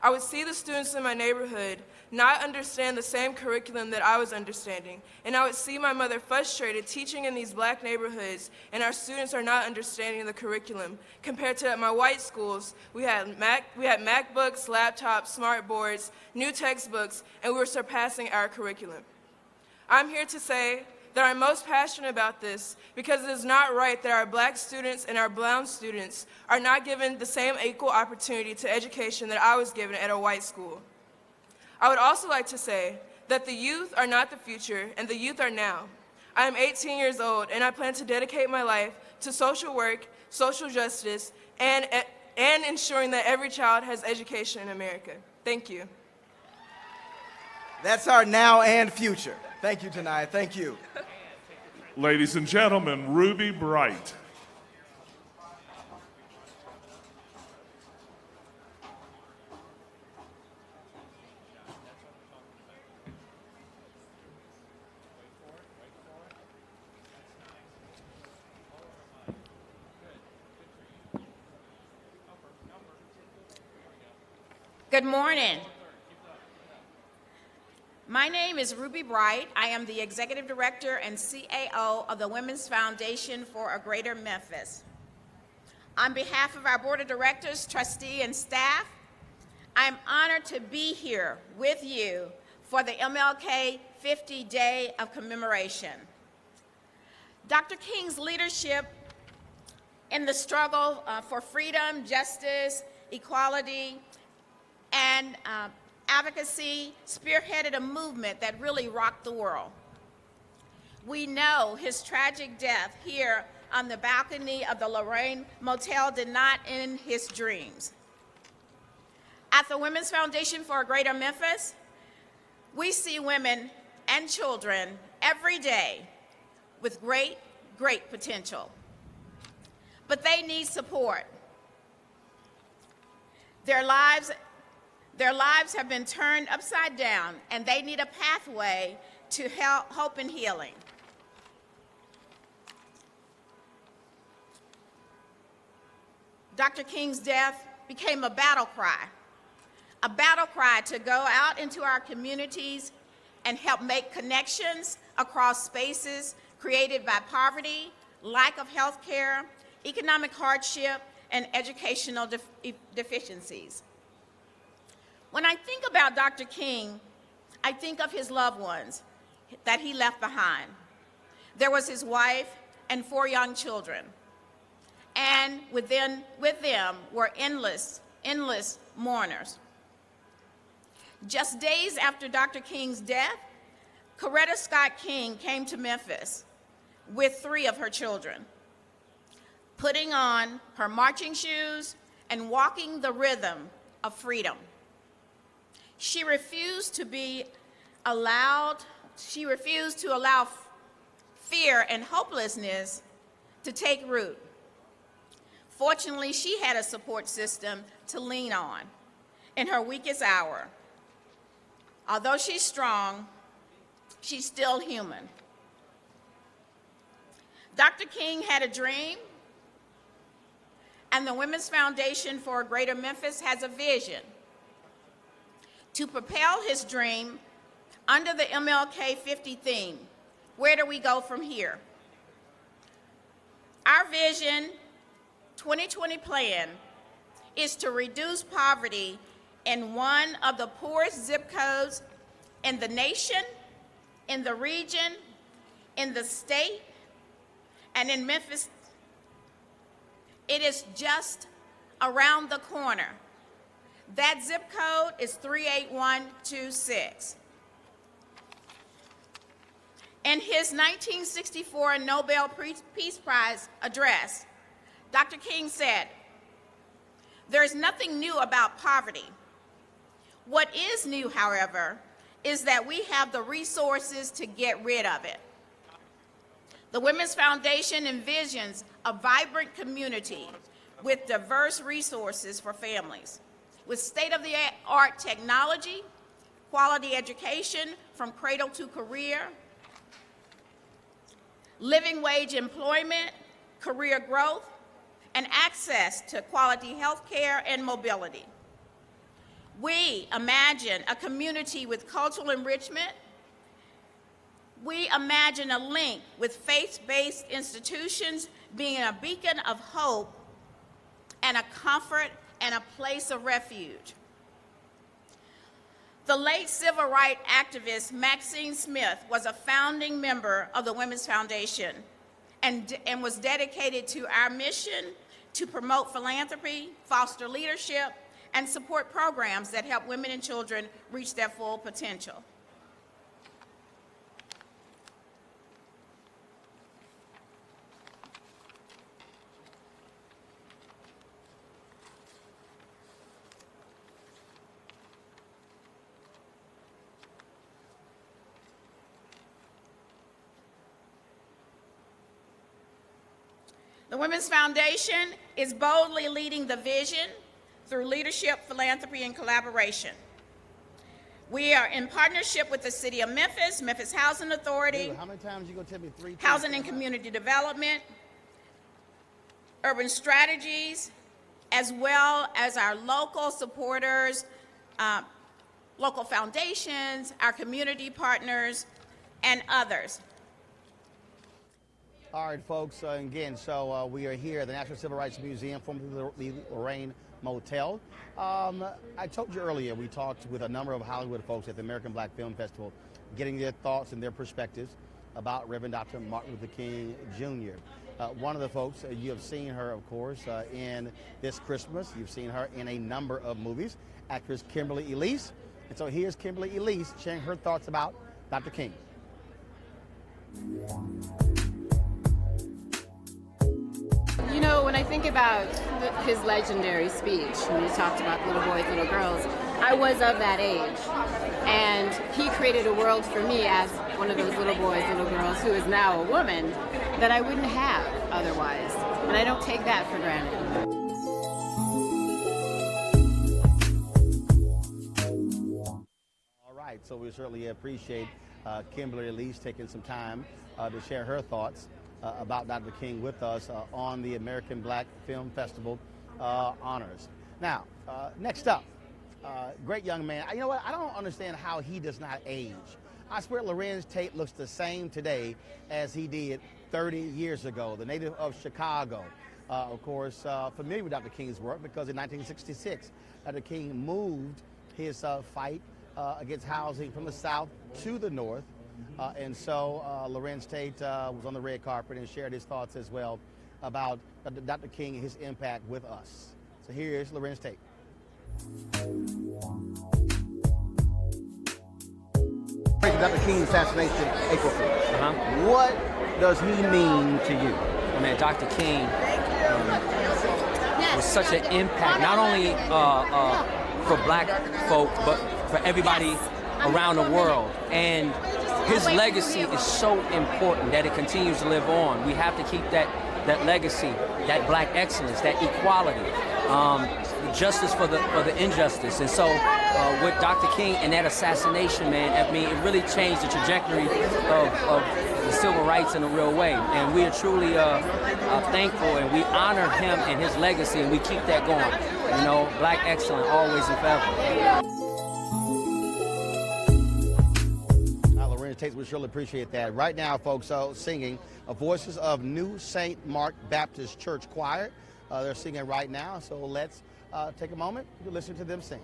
V: I would see the students in my neighborhood not understand the same curriculum that I was understanding, and I would see my mother frustrated teaching in these black neighborhoods, and our students are not understanding the curriculum. Compared to at my white schools, we had MacBooks, laptops, smart boards, new textbooks, and we were surpassing our curriculum. I'm here to say that I'm most passionate about this because it is not right that our black students and our brown students are not given the same equal opportunity to education that I was given at a white school. I would also like to say that the youth are not the future and the youth are now. I am 18 years old and I plan to dedicate my life to social work, social justice, and ensuring that every child has education in America. Thank you.
W: That's our now and future. Thank you, Tanaya. Thank you.
K: Ladies and gentlemen, Ruby Bright.
X: Good morning.
C: My name is Ruby Bright. I am the Executive Director and CAO of the Women's Foundation for a Greater Memphis. On behalf of our Board of Directors, trustee, and staff, I am honored to be here with you for the MLK 50 Day of Commemoration. Dr. King's leadership in the struggle for freedom, justice, equality, and advocacy spearheaded a movement that really rocked the world. We know his tragic death here on the balcony of the Lorraine Motel did not end his dreams. At the Women's Foundation for a Greater Memphis, we see women and children every day with great, great potential. But they need support. Their lives have been turned upside down, and they need a pathway to hope and healing. Dr. King's death became a battle cry to go out into our communities and help make connections across spaces created by poverty, lack of health care, economic hardship, and educational deficiencies. When I think about Dr. King, I think of his loved ones that he left behind. There was his wife and 4 young children. And with them were endless mourners. Just days after Dr. King's death, Coretta Scott King came to Memphis with 3 of her children, putting on her marching shoes and walking the rhythm of freedom. She refused to allow fear and hopelessness to take root. Fortunately, she had a support system to lean on in her weakest hour. Although she's strong, she's still human. Dr. King had a dream, and the Women's Foundation for a Greater Memphis has a vision to propel his dream under the MLK 50 theme. Where do we go from here? Our vision 2020 plan is to reduce poverty in one of the poorest zip codes in the nation, in the region, in the state, and in Memphis. It is just around the corner. That zip code is 38126. In his 1964 Nobel Peace Prize address, Dr. King said, "There's nothing new about poverty. What is new, however, is that we have the resources to get rid of it." The Women's Foundation envisions a vibrant community with diverse resources for families, with state-of-the-art technology, quality education from cradle to career, living wage employment, career growth, and access to quality health care and mobility. We imagine a community with cultural enrichment. We imagine a link with faith-based institutions being a beacon of hope and a comfort and a place of refuge. The late civil rights activist Maxine Smith was a founding member of the Women's Foundation and was dedicated to our mission to promote philanthropy, foster leadership, and support programs that help women and children reach their full potential. The Women's Foundation is boldly leading the vision through leadership, philanthropy, and collaboration. We are in partnership with the City of Memphis, Memphis Housing Authority,
G: How many times you gonna tell me 3 times?
C: Housing and Community Development, Urban Strategies, as well as our local supporters, local foundations, our community partners, and others.
G: All right, folks, again, so we are here at the National Civil Rights Museum, formerly the Lorraine Motel. I told you earlier, we talked with a number of Hollywood folks at the American Black Film Festival, getting their thoughts and their perspectives about Reverend Dr. Martin Luther King Jr. One of the folks, you have seen her, of course, in This Christmas. You've seen her in a number of movies, actress Kimberly Elise. And so here's Kimberly Elise sharing her thoughts about Dr. King.
A: You know, when I think about his legendary speech, when he talked about little boys, little girls, I was of that age. And he created a world for me as one of those little boys, little girls, who is now a woman, that I wouldn't have otherwise. And I don't take that for granted.
G: All right, so we certainly appreciate Kimberly Elise taking some time to share her thoughts about Dr. King with us on the American Black Film Festival honors. Now, next up, great young man. You know what? I don't understand how he does not age. I swear Lorraine Tate looks the same today as he did 30 years ago. The native of Chicago, of course, familiar with Dr. King's work because in 1966, Dr. King moved his fight against housing from the South to the North. And so Lorraine Tate was on the red carpet and shared his thoughts as well about Dr. King and his impact with us. So here's Lorraine Tate. Dr. King's assassination, April 4th. What does he mean to you?
D: I mean, Dr. King was such an impact, not only for black folk, but for everybody around the world. And his legacy is so important that it continues to live on. We have to keep that legacy, that black excellence, that equality, justice for the injustice. And so with Dr. King and that assassination, man, I mean, it really changed the trajectory of the civil rights in a real way. And we are truly thankful, and we honor him and his legacy, and we keep that going. You know, black excellence always and forever.
G: We surely appreciate that. Right now, folks, singing Voices of New St. Mark Baptist Church Choir. They're singing right now, so let's take a moment to listen to them sing.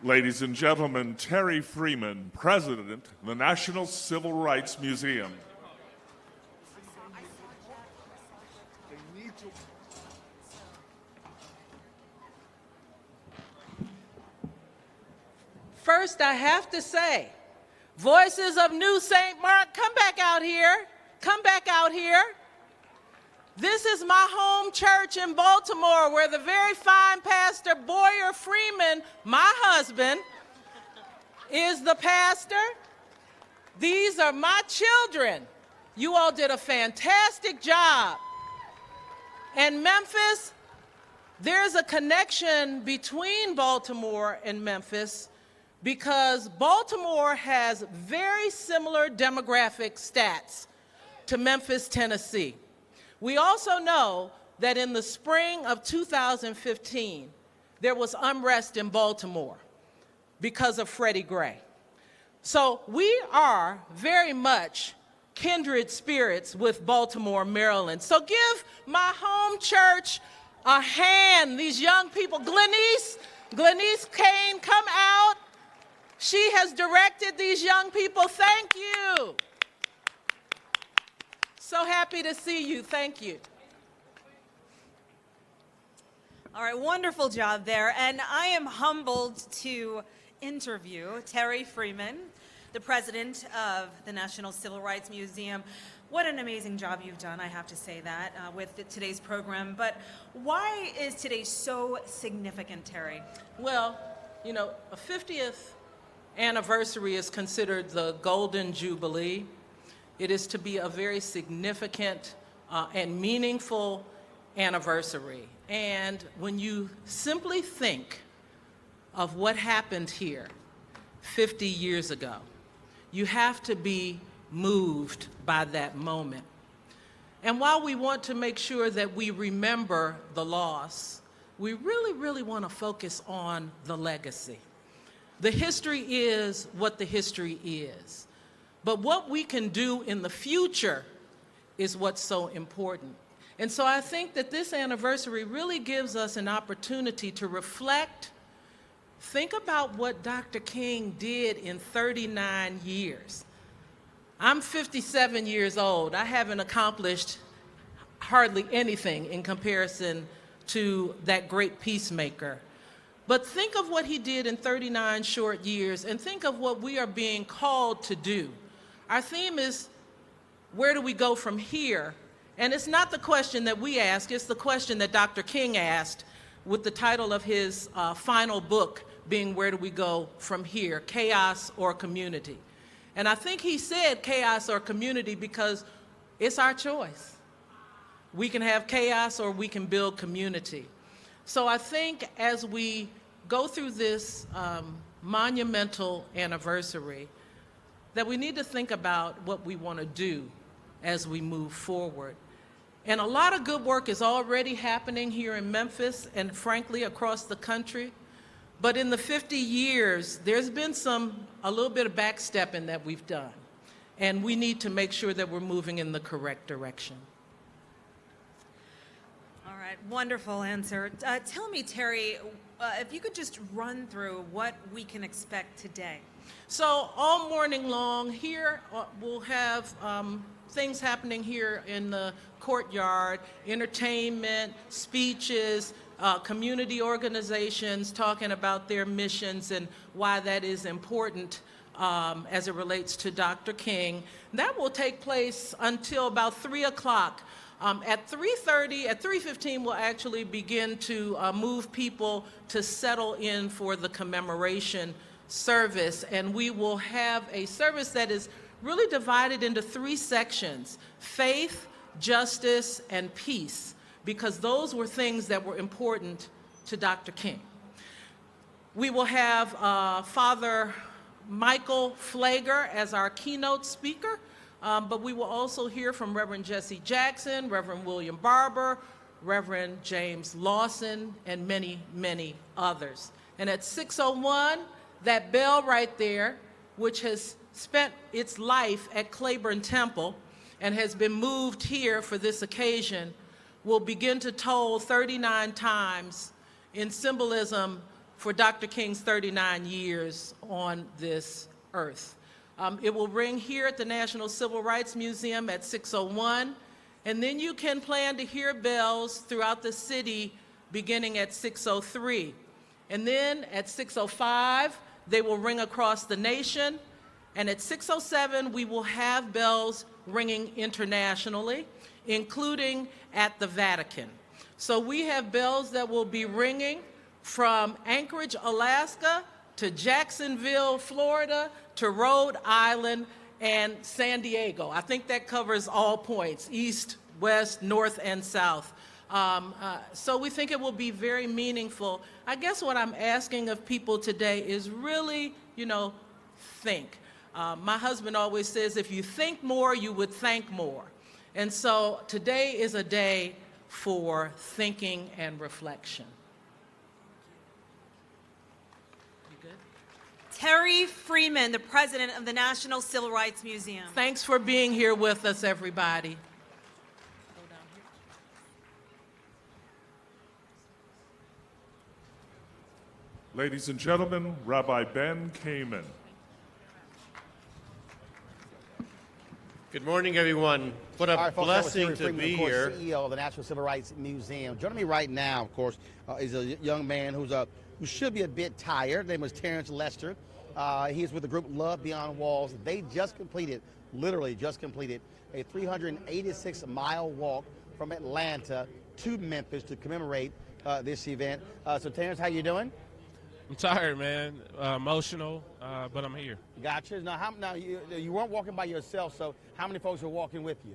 K: Ladies and gentlemen, Terry Freeman, President of the National Civil Rights Museum.
E: First, I have to say, Voices of New St. Mark, come back out here. Come back out here. This is my home church in Baltimore, where the very fine Pastor Boyer Freeman, my husband, is the pastor. These are my children. You all did a fantastic job. And Memphis, there's a connection between Baltimore and Memphis because Baltimore has very similar demographic stats to Memphis, Tennessee. We also know that in the spring of 2015, there was unrest in Baltimore because of Freddie Gray. So we are very much kindred spirits with Baltimore, Maryland. So give my home church a hand. These young people, Glenise Kane, come out. She has directed these young people. Thank you. So happy to see you. Thank you.
F: All right, wonderful job there. And I am humbled to interview Terry Freeman, the president of the National Civil Rights Museum. What an amazing job you've done, I have to say that, with today's program. But why is today so significant, Terry?
E: Well, you know, a 50th anniversary is considered the Golden Jubilee. It is to be a very significant and meaningful anniversary. And when you simply think of what happened here 50 years ago, you have to be moved by that moment. And while we want to make sure that we remember the loss, we really want to focus on the legacy. The history is what the history is. But what we can do in the future is what's so important. And so I think that this anniversary really gives us an opportunity to reflect, think about what Dr. King did in 39 years. I'm 57 years old. I haven't accomplished hardly anything in comparison to that great peacemaker. But think of what he did in 39 short years and think of what we are being called to do. Our theme is, where do we go from here? And it's not the question that we ask, it's the question that Dr. King asked with the title of his final book being, Where Do We Go From Here? Chaos or Community? And I think he said chaos or community because it's our choice. We can have chaos or we can build community. So I think as we go through this monumental anniversary, that we need to think about what we want to do as we move forward. And a lot of good work is already happening here in Memphis and frankly across the country. But in the 50 years, there's been a little bit of backstepping that we've done. And we need to make sure that we're moving in the correct direction.
F: All right, wonderful answer. Tell me, Terry, if you could just run through what we can expect today.
E: So all morning long here, we'll have things happening here in the courtyard, entertainment, speeches, community organizations talking about their missions and why that is important as it relates to Dr. King. That will take place until about 3 o'clock. At 3:15, we'll actually begin to move people to settle in for the commemoration service. And we will have a service that is really divided into 3 sections: faith, justice, and peace, because those were things that were important to Dr. King. We will have Father Michael Flager as our keynote speaker, but we will also hear from Reverend Jesse Jackson, Reverend William Barber, Reverend James Lawson, and many, many others. And at 6:01, that bell right there, which has spent its life at Claiborne Temple and has been moved here for this occasion, will begin to toll 39 times in symbolism for Dr. King's 39 years on this earth. It will ring here at the National Civil Rights Museum at 6:01, and then you can plan to hear bells throughout the city beginning at 6:03. And then at 6:05, they will ring across the nation, and at 6:07, we will have bells ringing internationally, including at the Vatican. So we have bells that will be ringing from Anchorage, Alaska, to Jacksonville, Florida, to Rhode Island, and San Diego. I think that covers all points, east, west, north, and south. So we think it will be very meaningful. I guess what I'm asking of people today is really, think. My husband always says, if you think more, you would thank more. And so today is a day for thinking and reflection.
F: Terry Freeman, the president of the National Civil Rights Museum.
E: Thanks for being here with us, everybody.
K: Ladies and gentlemen, Rabbi Ben Kamen.
H: Good morning, everyone. What a blessing to be here.
G: CEO of the National Civil Rights Museum. Joining me right now, of course, is a young man who should be a bit tired. His name is Terrence Lester. He's with the group Love Beyond Walls. They literally just completed a 386-mile walk from Atlanta to Memphis to commemorate this event. So, Terrence, how you doing?
I: I'm tired, man. Emotional, but I'm here.
G: Gotcha. Now, you weren't walking by yourself, so how many folks were walking with you?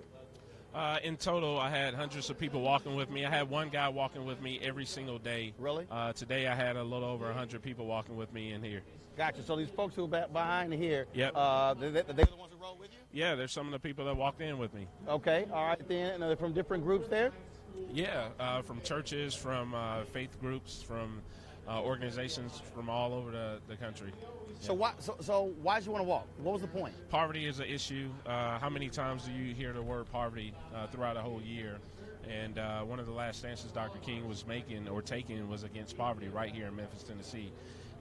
I: In total, I had hundreds of people walking with me. I had one guy walking with me every single day.
G: Really?
I: Today, I had a little over 100 people walking with me in here.
G: Gotcha. So these folks who are behind here,
I: yep.
G: They're the ones who rode with you?
I: Yeah, there's some of the people that walked in with me.
G: Okay. All right, then. And are they from different groups there?
I: Yeah, from churches, from faith groups, from organizations from all over the country.
G: So why did you want to walk? What was the point?
I: Poverty is an issue. How many times do you hear the word poverty throughout a whole year? And one of the last stances Dr. King was taking was against poverty right here in Memphis, Tennessee.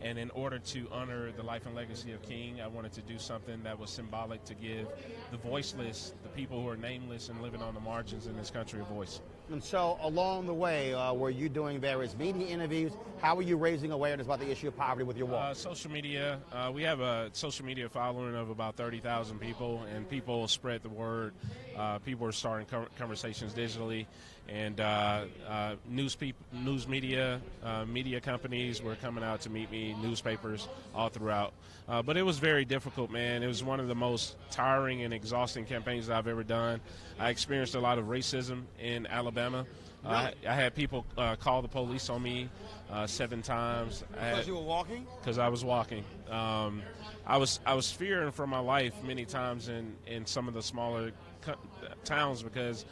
I: And in order to honor the life and legacy of King, I wanted to do something that was symbolic to give the voiceless, the people who are nameless and living on the margins in this country, a voice.
G: And so along the way, were you doing various media interviews? How were you raising awareness about the issue of poverty with your walk?
I: Social media. We have a social media following of about 30,000 people, and people spread the word. People are starting conversations digitally. And news media, media companies were coming out to meet me, newspapers all throughout. But it was very difficult, man. It was one of the most tiring and exhausting campaigns that I've ever done. I experienced a lot of racism in Alabama. I had people call the police on me 7 times.
G: Because you were walking?
I: Because I was walking. I was fearing for my life many times in some of the smaller towns because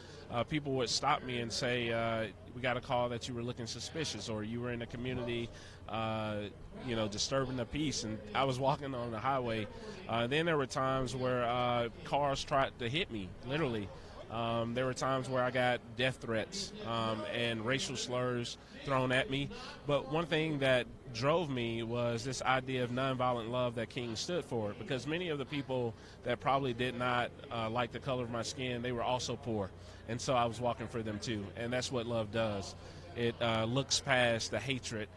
I: people would stop me and say, we got a call that you were looking suspicious or you were in the community, disturbing the peace. And I was walking on the highway. Then there were times where cars tried to hit me, literally. There were times where I got death threats and racial slurs thrown at me. But one thing that drove me was this idea of nonviolent love that King stood for, because many of the people that probably did not like the color of my skin, they were also poor. And so I was walking for them too. And that's what love does. It looks past the hatred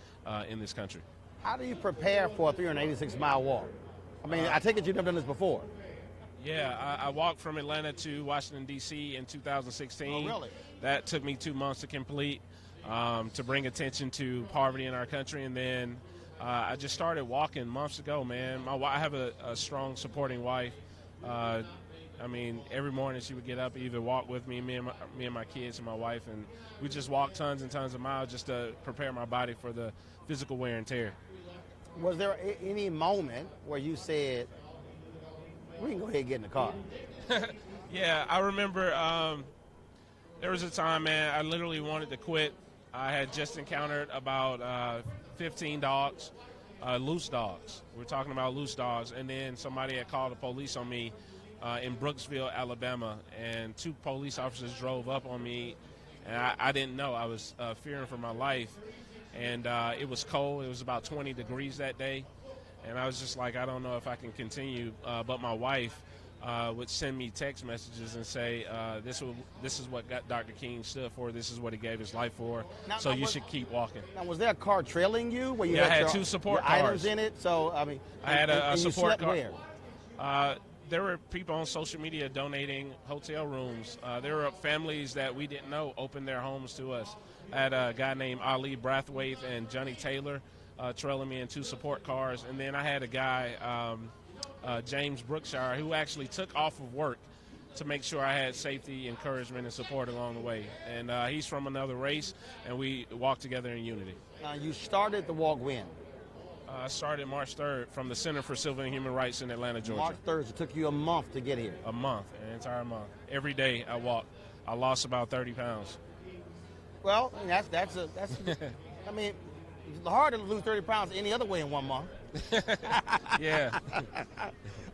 I: in this country.
G: How do you prepare for a 386-mile walk? I mean, I take it you've never done this before.
I: Yeah, I walked from Atlanta to Washington, D.C. in 2016. Oh, really? That took me 2 months to complete, to bring attention to poverty in our country. And then I just started walking months ago, man. I have a strong supporting wife. Every morning she would get up, either walk with me and my kids and my wife, and we just walk tons and tons of miles just to prepare my body for the physical wear and tear.
G: Was there any moment where you said, we can go ahead and get in the car?
I: Yeah, I remember there was a time, man, I literally wanted to quit. I had just encountered about 15 dogs, loose dogs. We're talking about loose dogs. And then somebody had called the police on me in Brooksville, Alabama. And 2 police officers drove up on me, and I didn't know. I was fearing for my life. And it was cold. It was about 20 degrees that day. And I was just like, I don't know if I can continue. But my wife would send me text messages and say, this is what Dr. King stood for. This is what he gave his life for. So you should keep walking.
G: Now, was there a car trailing you? Where you
I: I had
G: your,
I: 2 support
G: your
I: cars.
G: items in it? So, I mean,
I: I had a support car.
G: Where?
I: There were people on social media donating hotel rooms. There were families that we didn't know opened their homes to us. I had a guy named Ali Brathwaite and Johnny Taylor trailing me in 2 support cars. And then I had a guy, James Brookshire, who actually took off of work to make sure I had safety, encouragement, and support along the way. And he's from another race, and we walked together in unity.
G: You started the walk when?
I: I started March 3rd from the Center for Civil and Human Rights in Atlanta, Georgia.
G: March 3rd, it took you a month to get here.
I: A month, an entire month. Every day I walked. I lost about 30 pounds.
G: Well, that's I mean, it's hard to lose 30 pounds any other way in 1 month.
I: Yeah.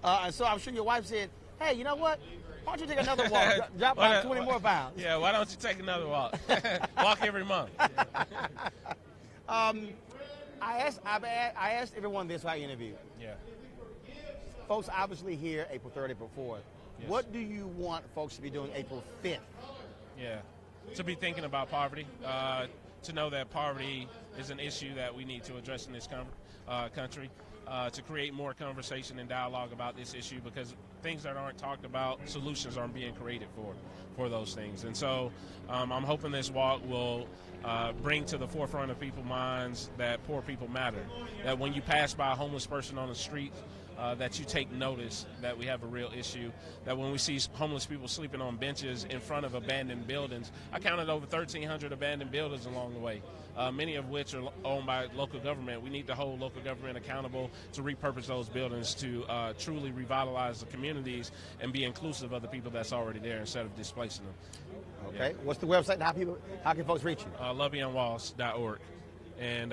G: And so I'm sure your wife said, hey, you know what? Why don't you take another walk? Drop about 20 more pounds.
I: Yeah, why don't you take another walk? Walk every month.
G: I asked everyone this I interviewed.
I: Yeah.
G: Folks obviously here April 3rd, April 4th.
I: Yes.
G: What do you want folks to be doing April 5th?
I: Yeah, to be thinking about poverty, to know that poverty is an issue that we need to address in this country, to create more conversation and dialogue about this issue, because things that aren't talked about, solutions aren't being created for those things. And so I'm hoping this walk will bring to the forefront of people's minds that poor people matter, that when you pass by a homeless person on the street, that you take notice that we have a real issue, that when we see homeless people sleeping on benches in front of abandoned buildings, I counted over 1,300 abandoned buildings along the way, many of which are owned by local government. We need to hold local government accountable to repurpose those buildings to truly revitalize the communities and be inclusive of the people that's already there instead of displacing them.
G: Okay. Yeah. What's the website? How can folks reach you?
I: LoveBeyondWalls.org. And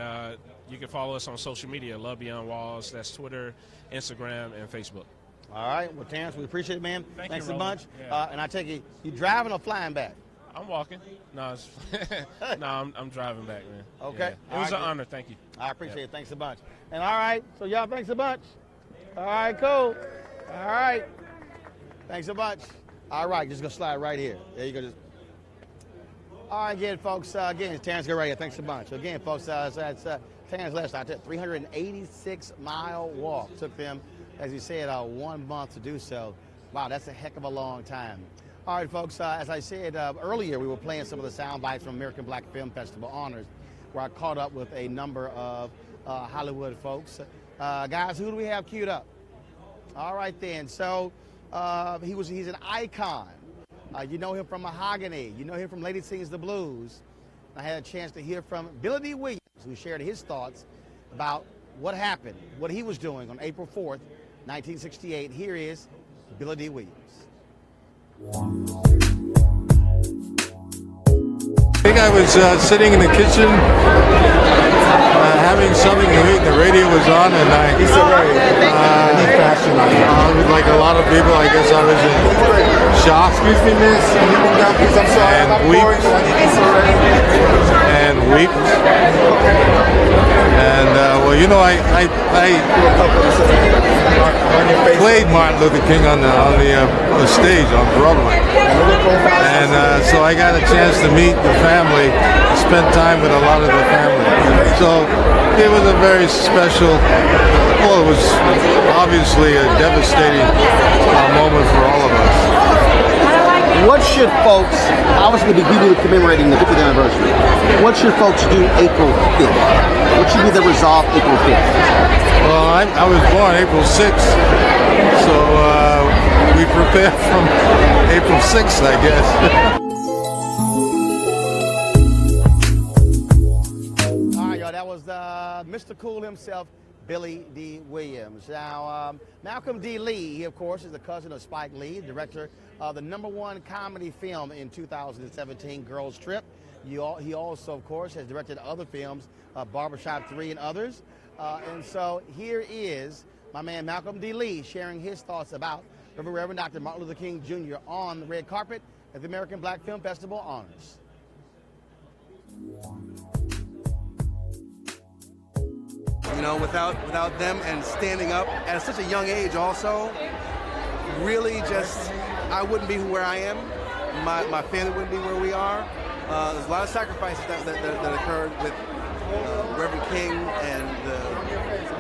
I: you can follow us on social media, Love Beyond Walls. That's Twitter, Instagram, and Facebook.
G: All right. Well, Terrence, we appreciate it, man. Thanks
I: you,
G: a bunch.
I: Yeah.
G: And I take it, you driving or flying back?
I: I'm walking. No, I'm driving back, man.
G: Okay.
I: Yeah. It was an honor. Thank you.
G: I appreciate it. Thanks a bunch. And all right. So y'all, thanks a bunch. All right, cool. All right. Thanks a bunch. All right. Just going to slide right here. There you go. Just. All right, again, folks. Again, Terrence, go right here. Thanks a bunch. Again, folks, that's Terrence last night. 386-mile walk. Took them, as he said, 1 month to do so. Wow, that's a heck of a long time. All right, folks, as I said earlier, we were playing some of the sound bites from American Black Film Festival Honors, where I caught up with a number of Hollywood folks. Guys, who do we have queued up? All right, then. So he's an icon. You know him from Mahogany. You know him from Lady Sings the Blues. I had a chance to hear from Billy D. Williams, who shared his thoughts about what happened, what he was doing on April 4th, 1968. Here is Billy D. Williams.
J: I think I was sitting in the kitchen having something to eat. The radio was on, and like a lot of people, I guess I was in shock. Excuse me, miss. I'm sorry. And wept. And well, you know, I played Martin Luther King on the stage on Broadway, and so I got a chance to meet the family, spend time with a lot of the family. So it was a very special. Well, it was obviously a devastating moment for all of us.
U: What should folks, obviously we will be commemorating the 50th anniversary, what should folks do April 5th? What should be the resolve April 5th?
J: Well, I was born April 6th, so we prepare from April 6th, I guess.
G: All right, y'all, that was Mr. Cool himself, Billy D. Williams. Now, Malcolm D. Lee, he, of course, is the cousin of Spike Lee, director of the #1 comedy film in 2017, Girls Trip. He also, of course, has directed other films, Barbershop 3 and others. And so here is my man Malcolm D. Lee sharing his thoughts about Reverend Dr. Martin Luther King Jr. on the red carpet at the American Black Film Festival Honors.
W: You know, without them and standing up at such a young age also, really just, I wouldn't be where I am. My family wouldn't be where we are. There's a lot of sacrifices that occurred with Reverend King and the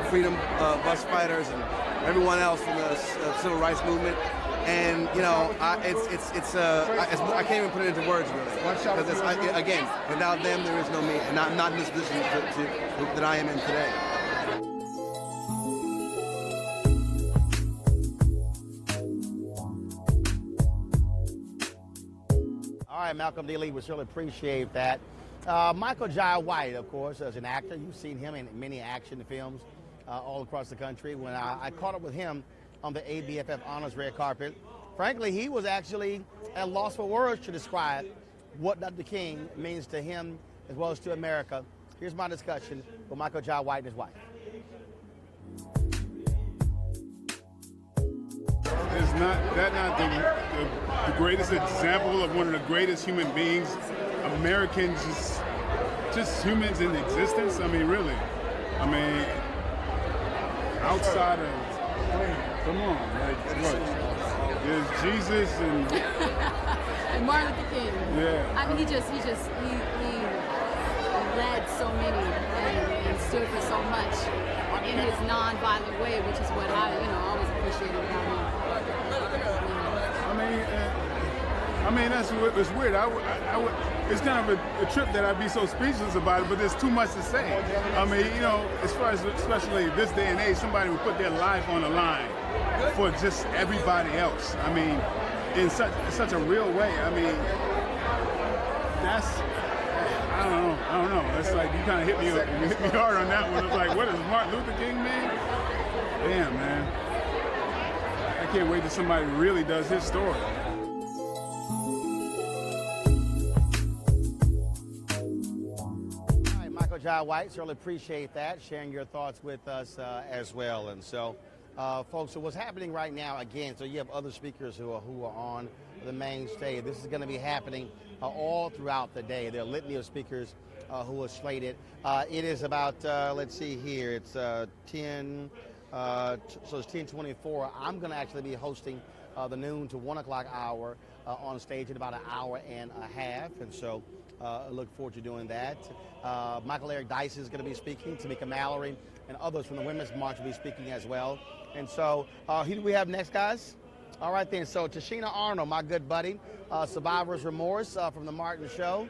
W: freedom bus fighters and everyone else from the civil rights movement. And you know, I can't even put it into words really, because again, without them there is no me, and I'm not in this position that I am in today.
G: All right, Malcolm D. Lee, we certainly appreciate that. Michael Jai White, of course, as an actor, you've seen him in many action films all across the country. When I caught up with him on the ABFF Honors Red Carpet, frankly, he was actually at a loss for words to describe what Dr. King means to him as well as to America. Here's my discussion with Michael Jai White and his wife.
L: Is not the greatest example of one of the greatest human beings, Americans, just humans in existence? I mean, really. I mean, outside of, come on, like, what? There's Jesus and...
A: and Martin Luther King.
L: Yeah.
A: I mean, he led so many and stood for so much in his non-violent way, which is what I, always appreciated about him.
L: I mean, that's it's weird. It's kind of a trip that I'd be so speechless about it, but there's too much to say. I mean, as far as, especially this day and age, somebody would put their life on the line for just everybody else. I mean, in such a real way. I mean, that's, I don't know. It's like you kind of hit me hard on that one. It's like, what does Martin Luther King mean? Damn, man. I can't wait till somebody really does his story.
G: All right, Michael Jai White, certainly appreciate that, sharing your thoughts with us as well. And so, folks, so what's happening right now, again, so you have other speakers who are on the main stage. This is going to be happening all throughout the day. There are a litany of speakers who are slated. It is about, let's see here, it's 10, so it's 10:24. I'm going to actually be hosting the noon to 1 o'clock hour on stage in about an hour and a half. And so I look forward to doing that. Michael Eric Dice is going to be speaking. Tamika Mallory and others from the Women's March will be speaking as well. And so who do we have next, guys? All right, then. So Tashina Arnold, my good buddy, Survivor's Remorse from the Martin Show.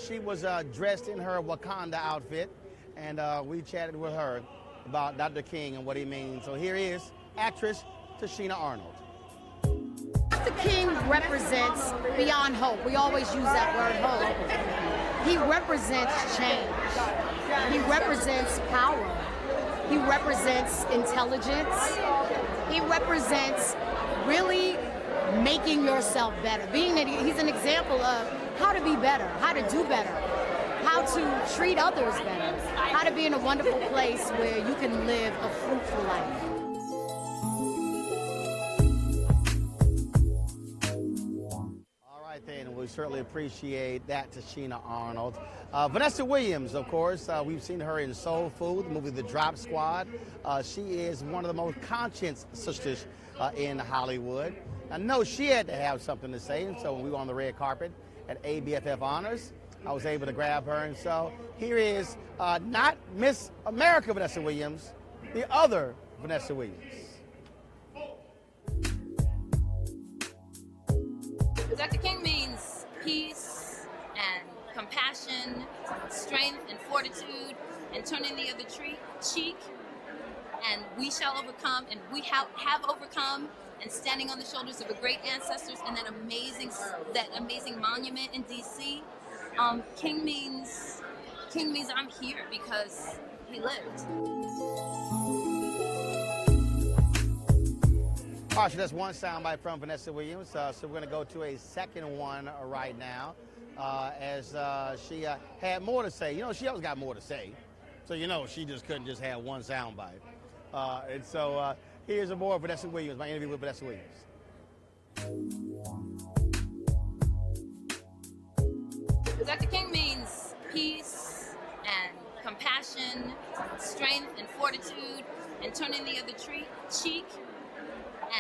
G: She was dressed in her Wakanda outfit, and we chatted with her about Dr. King and what he means. So here is actress Tashina Arnold.
M: Dr. King represents beyond hope. We always use that word hope. He represents change. He represents power. He represents intelligence. He represents really making yourself better. He's an example of how to be better, how to do better, how to treat others better, how to be in a wonderful place where you can live a fruitful life.
G: All right, then. We certainly appreciate that, Tashina Arnold. Vanessa Williams, of course, we've seen her in Soul Food, the movie The Drop Squad. She is one of the most conscious sisters in Hollywood. I know she had to have something to say, and so when we were on the red carpet at ABFF Honors, I was able to grab her. And so here is not Miss America Vanessa Williams, the other Vanessa Williams.
N: Dr. King means peace and compassion, strength and fortitude, and turning the other cheek. And we shall overcome, and we have overcome, and standing on the shoulders of the great ancestors and that amazing monument in D.C. King means I'm here because he lived.
G: All right, so that's one soundbite from Vanessa Williams. So we're going to go to a second one right now as she had more to say. She always got more to say. So, she just couldn't just have one soundbite. And so here's more of Vanessa Williams, my interview with Vanessa Williams.
N: Dr. King means peace and compassion, strength, and fortitude, and turning the other cheek.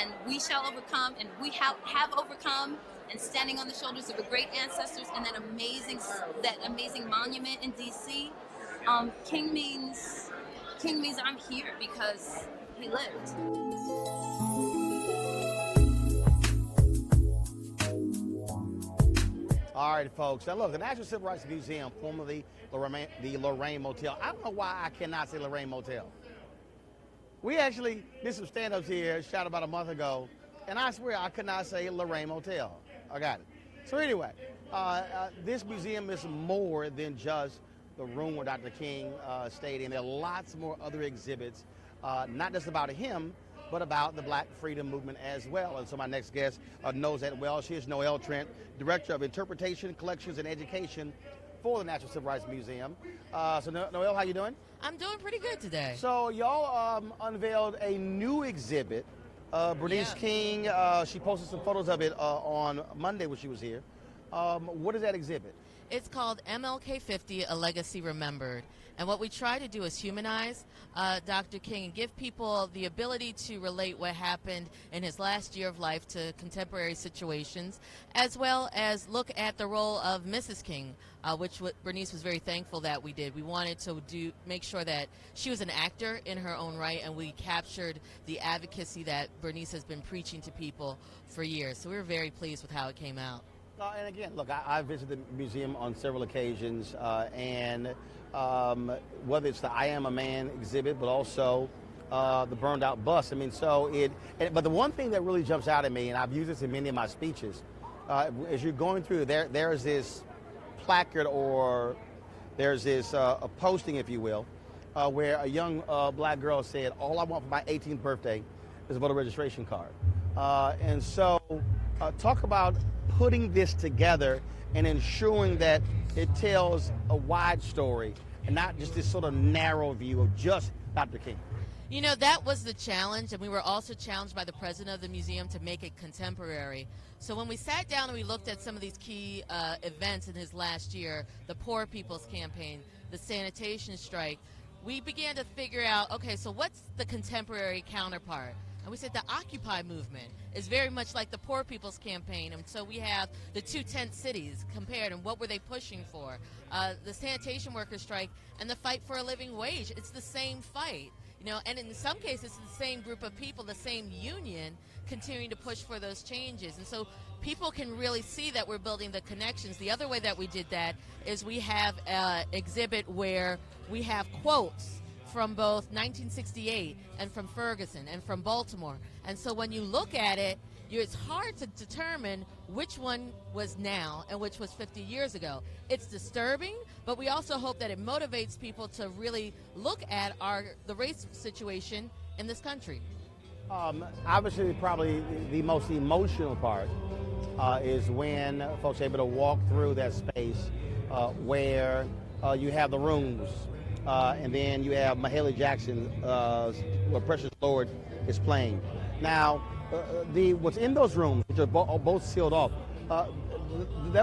N: And we shall overcome, and we have overcome, and standing on the shoulders of the great ancestors and that amazing monument in D.C. King means I'm here because he lived.
G: All right, folks. Now, look, the National Civil Rights Museum, formerly the Lorraine Motel. I don't know why I cannot say Lorraine Motel. We actually did some stand-ups here, shot about a month ago, and I swear I could not say Lorraine Motel. I got it. So anyway, this museum is more than just the room where Dr. King stayed in. There are lots more other exhibits, not just about him, but about the Black Freedom Movement as well. And so my next guest knows that well. She is Noelle Trent, Director of Interpretation, Collections, and Education for the National Civil Rights Museum. So Noelle, how you doing?
O: I'm doing pretty good today.
G: So y'all unveiled a new exhibit. Bernice King, she posted some photos of it on Monday when she was here. What is that exhibit?
O: It's called MLK 50, A Legacy Remembered. And what we try to do is humanize Dr. King and give people the ability to relate what happened in his last year of life to contemporary situations, as well as look at the role of Mrs. King, which Bernice was very thankful that we did. We wanted to make sure that she was an actor in her own right, and we captured the advocacy that Bernice has been preaching to people for years. So we were very pleased with how it came out.
G: And again, look, I visited the museum on several occasions, and whether it's the I Am a Man exhibit, but also the burned out bus. I mean, so but the one thing that really jumps out at me, and I've used this in many of my speeches, as you're going through, there's this placard, or there's this a posting, if you will, where a young black girl said, "All I want for my 18th birthday is a voter registration card." And so talk about putting this together and ensuring that it tells a wide story and not just this sort of narrow view of just Dr. King.
O: You know, that was the challenge, and we were also challenged by the president of the museum to make it contemporary. So when we sat down and we looked at some of these key events in his last year, the Poor People's Campaign, the sanitation strike, we began to figure out, okay, so what's the contemporary counterpart? And we said the Occupy movement is very much like the Poor People's Campaign. And so we have the two tent cities compared, and what were they pushing for? The sanitation workers strike and the fight for a living wage. It's the same fight, you know, and in some cases it's the same group of people, the same union, continuing to push for those changes. And so people can really see that we're building the connections. The other way that we did that is we have an exhibit where we have quotes from both 1968 and from Ferguson and from Baltimore. And so when you look at it, it's hard to determine which one was now and which was 50 years ago. It's disturbing, but we also hope that it motivates people to really look at the race situation in this country.
G: Obviously, probably the most emotional part is when folks are able to walk through that space where you have the rooms, and then you have Mahalia Jackson, where Precious Lord is playing. Now, what's in those rooms, which are both sealed off,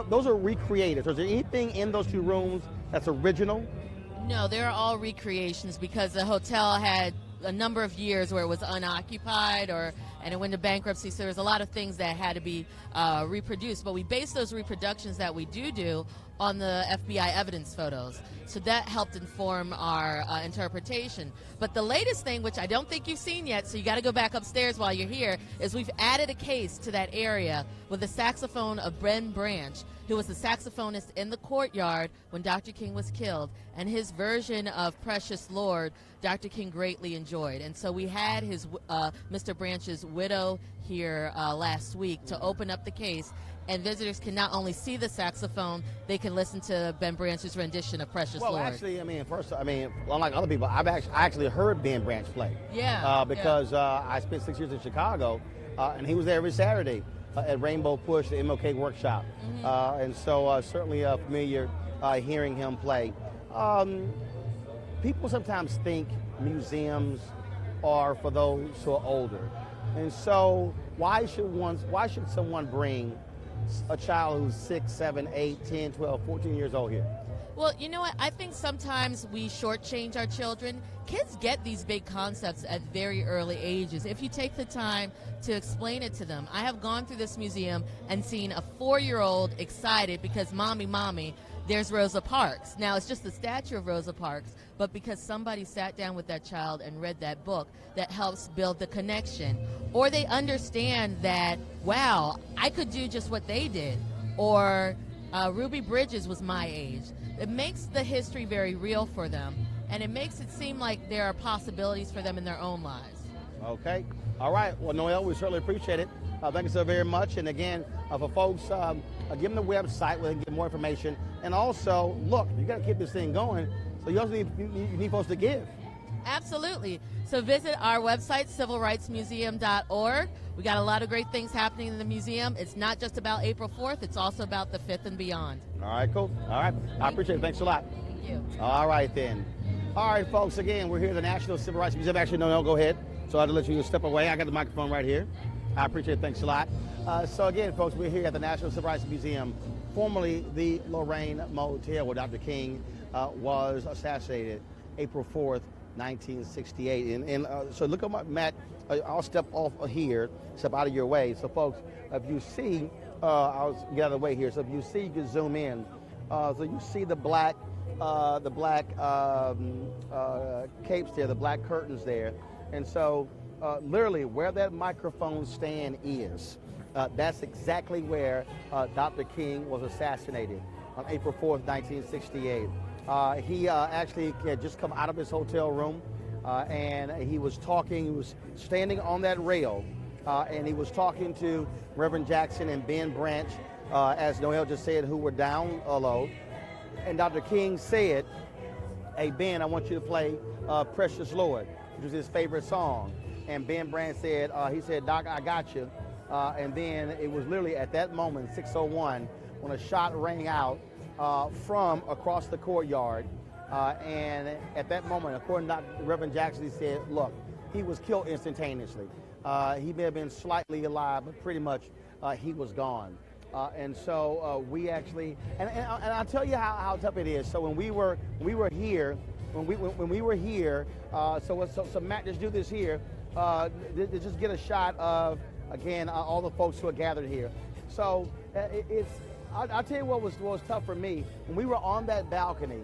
G: those are recreated. So is there anything in those two rooms that's original?
O: No, they're all recreations because the hotel had a number of years where it was unoccupied and it went into bankruptcy, so there's a lot of things that had to be reproduced. But we base those reproductions that we do on the FBI evidence photos. So that helped inform our interpretation. But the latest thing, which I don't think you've seen yet, so you got to go back upstairs while you're here, is we've added a case to that area with the saxophone of Ben Branch, who was the saxophonist in the courtyard when Dr. King was killed. And his version of Precious Lord, Dr. King greatly enjoyed. And so we had Mr. Branch's widow here last week to open up the case. And visitors can not only see the saxophone, they can listen to Ben Branch's rendition of Precious Lord.
G: Well, actually, unlike other people, I actually heard Ben Branch play.
O: Yeah.
G: Because I spent 6 years in Chicago, and he was there every Saturday at Rainbow Push, the MLK workshop.
O: Mm-hmm.
G: And so certainly familiar hearing him play. People sometimes think museums are for those who are older. And so why should someone bring a child who's 6, 7, 8, 10, 12, 14 years old here?
O: Well, you know what? I think sometimes we shortchange our children. Kids get these big concepts at very early ages if you take the time to explain it to them. I have gone through this museum and seen a 4-year-old excited because, mommy, there's Rosa Parks. Now, it's just the statue of Rosa Parks, but because somebody sat down with that child and read that book, that helps build the connection. Or they understand that, wow, I could do just what they did. Or Ruby Bridges was my age. It makes the history very real for them, and it makes it seem like there are possibilities for them in their own lives.
G: Okay. All right. Well, Noelle, we certainly appreciate it. Thank you so very much. And again, for folks, give them the website where they can get more information. And also, look, you got to keep this thing going. So you also need folks to give.
O: Absolutely. So visit our website, civilrightsmuseum.org. We got a lot of great things happening in the museum. It's not just about April 4th. It's also about the 5th and beyond.
G: All right, cool. All right. I appreciate it. Thanks a lot.
O: Thank you.
G: All right, then. All right, folks, again, we're here at the National Civil Rights Museum. Actually, no, go ahead. So I had to let you step away. I got the microphone right here. I appreciate it. Thanks a lot. So again, folks, we're here at the National Civil Rights Museum, formerly the Lorraine Motel, where Dr. King was assassinated April 4th, 1968. And so look at my Matt. I'll step off here, step out of your way. So folks, if you see, I'll get out of the way here. So if you see, you can zoom in. So you see the black capes there, the black curtains there. And so literally where that microphone stand is, that's exactly where Dr. King was assassinated on April 4th, 1968. He actually had just come out of his hotel room, and he was talking. He was standing on that rail, and he was talking to Reverend Jackson and Ben Branch, as Noelle just said, who were down low. And Dr. King said, "Hey, Ben, I want you to play Precious Lord," which was his favorite song. And Ben Branch said, he said, "Doc, I got you." And then it was literally at that moment, 6:01, when a shot rang out from across the courtyard. And at that moment, according to Reverend Jackson, he said, look, he was killed instantaneously. He may have been slightly alive, but pretty much he was gone. And so we actually, and I'll tell you how tough it is. So when we were here, so Matt, just do this here, just get a shot of, again, all the folks who are gathered here. So I'll tell you what was tough for me. When we were on that balcony,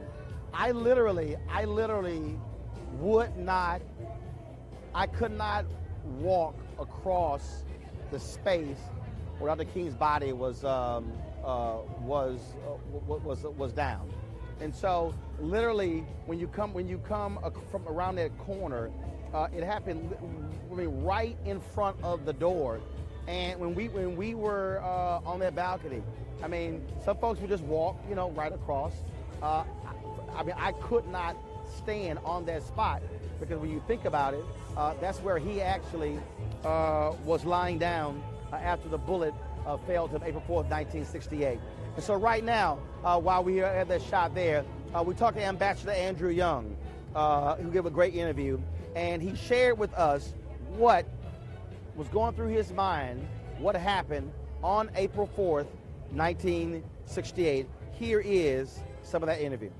G: I literally could not walk across the space where Dr. King's body was down. And so literally when you come from around that corner, it happened right in front of the door. And when we were on that balcony, I mean, some folks would just walk, right across. I could not stand on that spot because when you think about it, that's where he actually was lying down after the bullet fell to April 4th, 1968. And so right now, while we are at that shot there, we talked to Ambassador Andrew Young, who gave a great interview, and he shared with us what was going through his mind, what happened on April 4th, 1968. Here is some of that interview.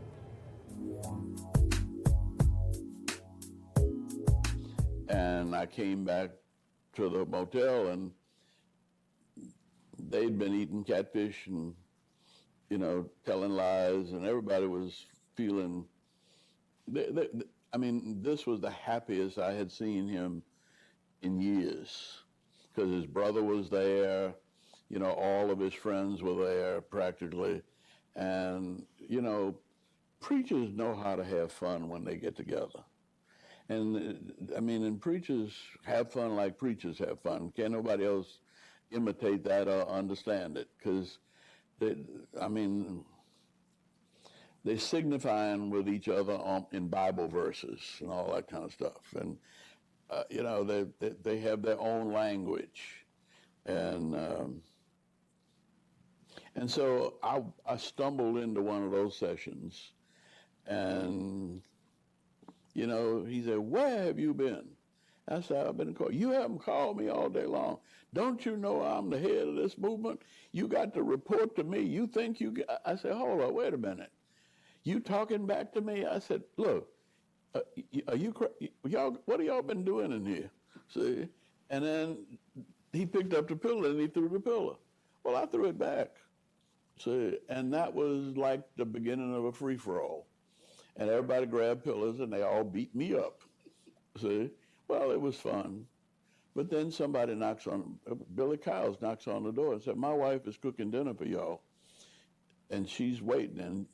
P: And I came back to the motel, and they'd been eating catfish and, telling lies, and everybody was feeling, this was the happiest I had seen him in years, because his brother was there, all of his friends were there practically, and, preachers know how to have fun when they get together. And preachers have fun like preachers have fun. Can't nobody else imitate that or understand it, because they're signifying with each other in Bible verses and all that kind of stuff. And, they have their own language. And so I stumbled into one of those sessions, and he said, "Where have you been?" I said, "I've been called." "You haven't called me all day long. Don't you know I'm the head of this movement? You got to report to me. You think you got..." I said, "Hold on, wait a minute. You talking back to me? I said, look, are you y'all? What have y'all been doing in here? See, and then he picked up the pillow and he threw the pillow. Well, I threw it back. See, and that was like the beginning of a free-for-all. And everybody grabbed pillows and they all beat me up. See, well, it was fun. But then somebody Billy Kyles knocks on the door and said, my wife is cooking dinner for y'all. And she's waiting, and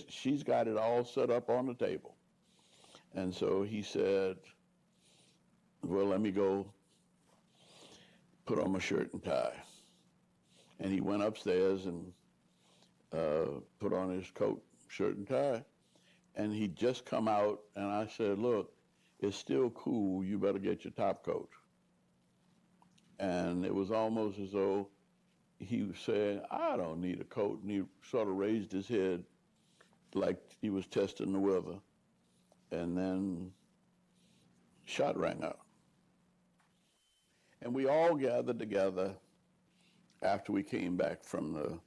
P: she's got it all set up on the table. And so he said, well, let me go put on my shirt and tie. And he went upstairs and put on his coat, shirt, and tie. And he'd just come out, and I said, look, it's still cool. You better get your top coat. And it was almost as though he was saying, I don't need a coat. And he sort of raised his head like he was testing the weather. And then shot rang out. And we all gathered together after we came back from the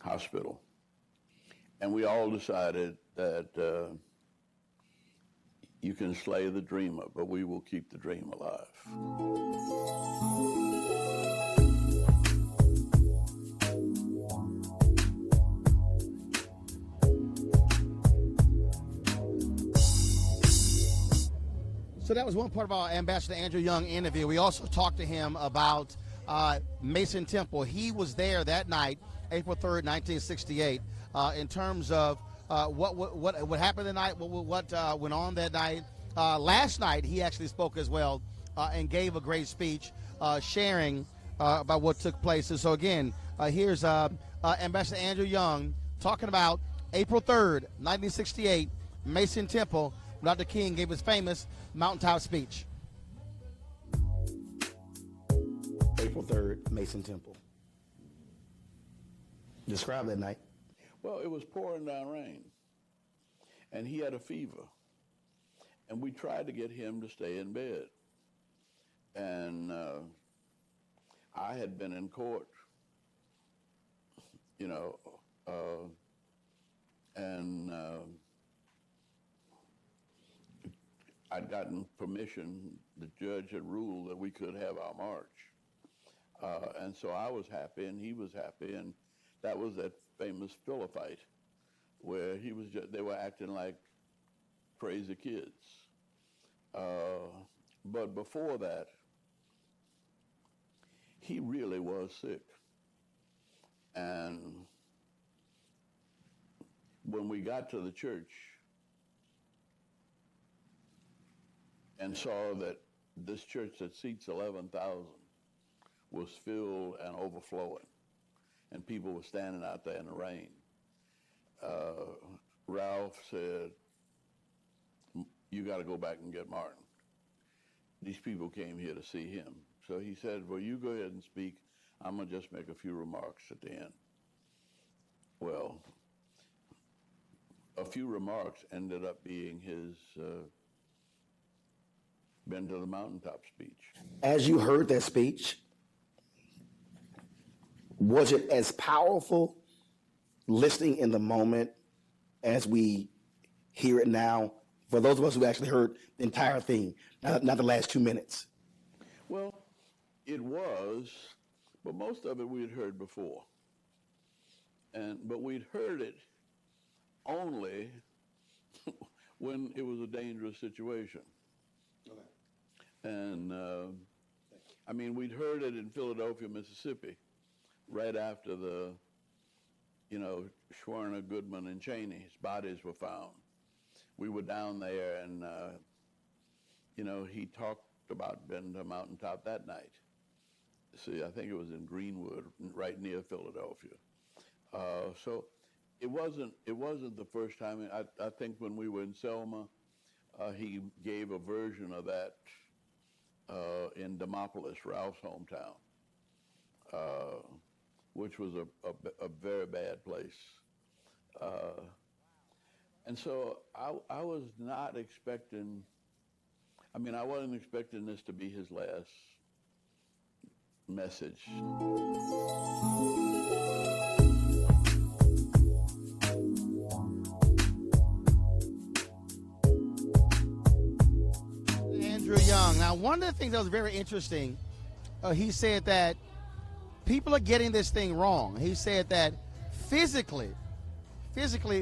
P: hospital. And we all decided that you can slay the dreamer, but we will keep the dream alive.
G: So that was one part of our Ambassador Andrew Young interview. We also talked to him about Mason Temple. He was there that night, April 3rd, 1968, in terms of what happened that night, what went on that night. Last night, he actually spoke as well and gave a great speech sharing about what took place. And so again, here's Ambassador Andrew Young talking about April 3rd, 1968, Mason Temple. Dr. King gave his famous mountaintop speech.
U: April 3rd, Mason Temple. Describe that night.
P: Well, it was pouring down rain, and he had a fever, and we tried to get him to stay in bed. And I had been in court, you know, and I'd gotten permission. The judge had ruled that we could have our march. And so I was happy and he was happy. And that was that famous pillow fight where they were acting like crazy kids. But before that, he really was sick. And when we got to the church, and saw that this church that seats 11,000 was filled and overflowing, and people were standing out there in the rain. Ralph said, you got to go back and get Martin. These people came here to see him. So he said, well, you go ahead and speak. I'm going to just make a few remarks at the end. Well, a few remarks ended up being his been to the mountaintop speech.
U: As you heard that speech, was it as powerful listening in the moment as we hear it now? For those of us who actually heard the entire thing, not the last 2 minutes.
P: Well, it was, but most of it we had heard before. But we'd heard it only when it was a dangerous situation. Okay. And I mean, we'd heard it in Philadelphia, Mississippi, right after the, Schwerner, Goodman, and Cheney's bodies were found. We were down there, and he talked about being to a mountaintop that night. See, I think it was in Greenwood, right near Philadelphia. So it wasn't the first time. I think when we were in Selma, he gave a version of that in Demopolis, Ralph's hometown, which was a very bad place. And so I was not expecting, I wasn't expecting this to be his last message.
G: Andrew Young. Now, one of the things that was very interesting, he said that people are getting this thing wrong. He said that physically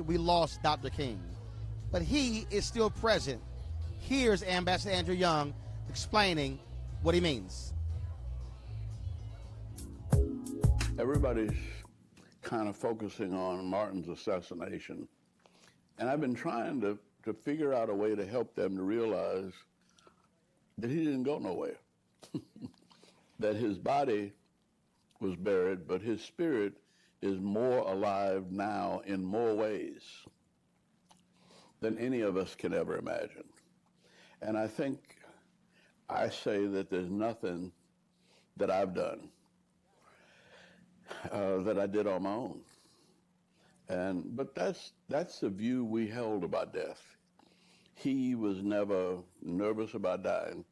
G: we lost Dr. King, but he is still present. Here's Ambassador Andrew Young explaining what he means.
P: Everybody's kind of focusing on Martin's assassination, and I've been trying to figure out a way to help them to realize that he didn't go nowhere, that his body was buried, but his spirit is more alive now in more ways than any of us can ever imagine. And I think I say that there's nothing that I've done that I did on my own. But that's the view we held about death. He was never nervous about dying.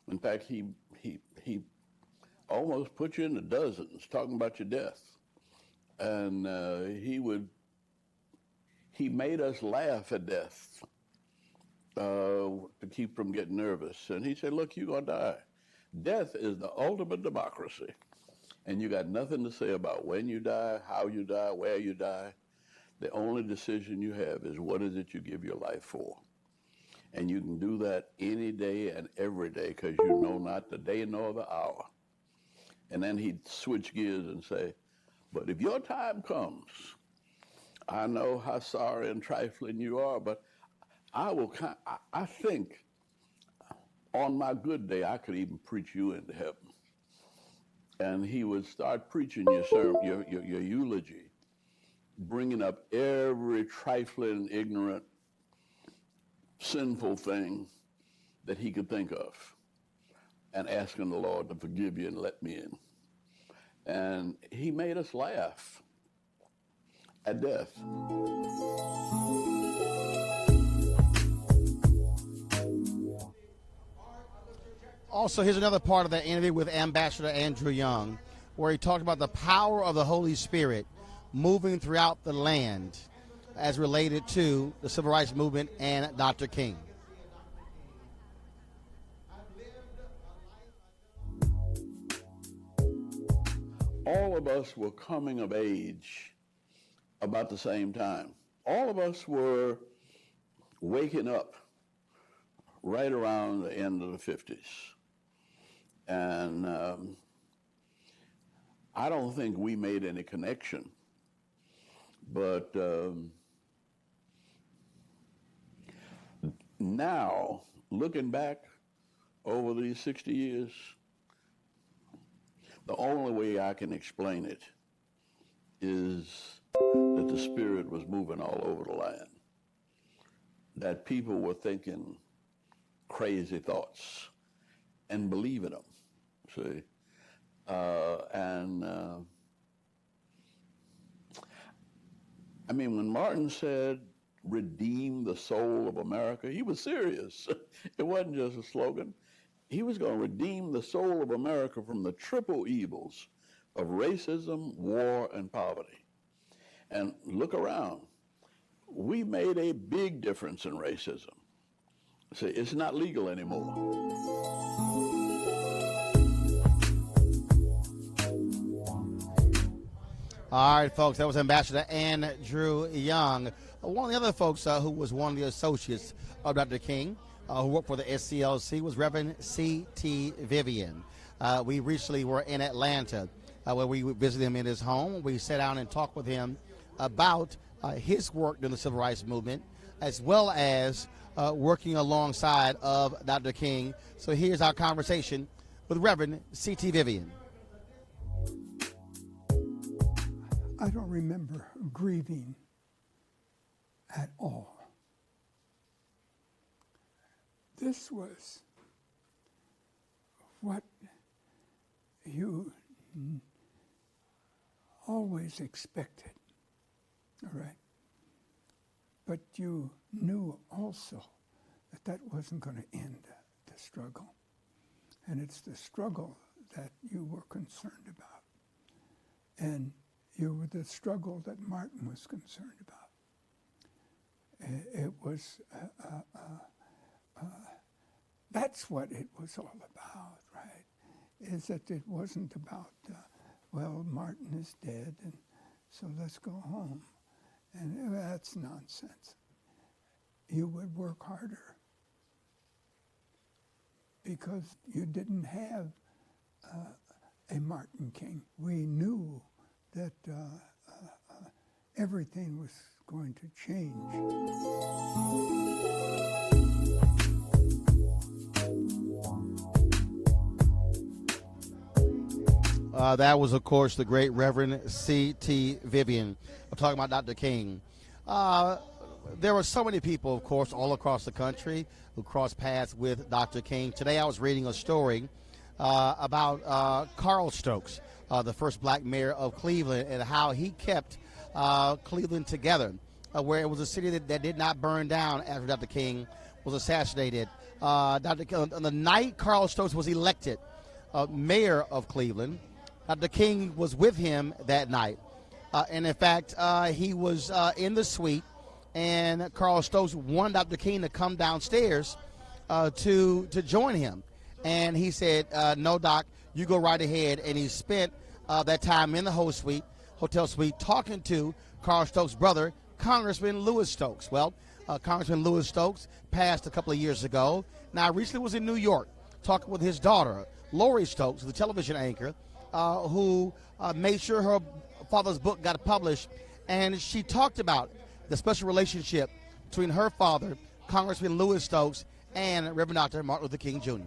P: In fact, he almost put you into dozens talking about your death. And he made us laugh at death to keep from getting nervous. And he said, look, you're gonna die. Death is the ultimate democracy. And you got nothing to say about when you die, how you die, where you die. The only decision you have is what is it you give your life for. And you can do that any day and every day because you know not the day nor the hour. And then he'd switch gears and say, but if your time comes, I know how sorry and trifling you are, but I think on my good day, I could even preach you into heaven. And he would start preaching your sermon, your eulogy, bringing up every trifling, ignorant, sinful thing that he could think of and asking the Lord to forgive you and let me in. And he made us laugh at death.
G: Also, here's another part of that interview with Ambassador Andrew Young, where he talked about the power of the Holy Spirit moving throughout the land as related to the Civil Rights Movement and Dr. King.
P: All of us were coming of age about the same time. All of us were waking up right around the end of the 50s. And I don't think we made any connection. But now, looking back over these 60 years, the only way I can explain it is that the Spirit was moving all over the land, that people were thinking crazy thoughts and believing them, see? I mean, when Martin said, redeem the soul of America, he was serious. It wasn't just a slogan. He was going to redeem the soul of America from the triple evils of racism, war, and poverty. And look around. We made a big difference in racism. See, it's not legal anymore.
G: All right, folks, that was Ambassador Andrew Young. One of the other folks who was one of the associates of Dr. King, who worked for the SCLC, was Reverend C.T. Vivian. We recently were in Atlanta, where we visited him in his home. We sat down and talked with him about his work during the Civil Rights Movement, as well as working alongside of Dr. King. So here's our conversation with Reverend C.T. Vivian.
Q: I don't remember grieving at all. This was what you always expected, all right? But you knew also that that wasn't going to end the struggle. And it's the struggle that you were concerned about. And you were the struggle that Martin was concerned about. It was That's what it was all about, right? Is that it wasn't about, well, Martin is dead, and so let's go home. And that's nonsense. You would work harder because you didn't have a Martin King. We knew that everything was going to change.
G: That was, of course, the great Reverend C.T. Vivian. I'm talking about Dr. King. There were so many people, of course, all across the country who crossed paths with Dr. King. Today I was reading a story about Carl Stokes, the first black mayor of Cleveland, and how he kept Cleveland together, where it was a city that did not burn down after Dr. King was assassinated. On the night Carl Stokes was elected mayor of Cleveland, Dr. King was with him that night. And in fact, he was in the suite, and Carl Stokes wanted Dr. King to come downstairs to join him. And he said, no, Doc, you go right ahead. And he spent that time in the hotel suite talking to Carl Stokes' brother, Congressman Louis Stokes. Well, Congressman Louis Stokes passed a couple of years ago. Now, I recently was in New York talking with his daughter, Lori Stokes, the television anchor, who made sure her father's book got published. And she talked about the special relationship between her father, Congressman Louis Stokes, and Reverend Dr. Martin Luther King Jr.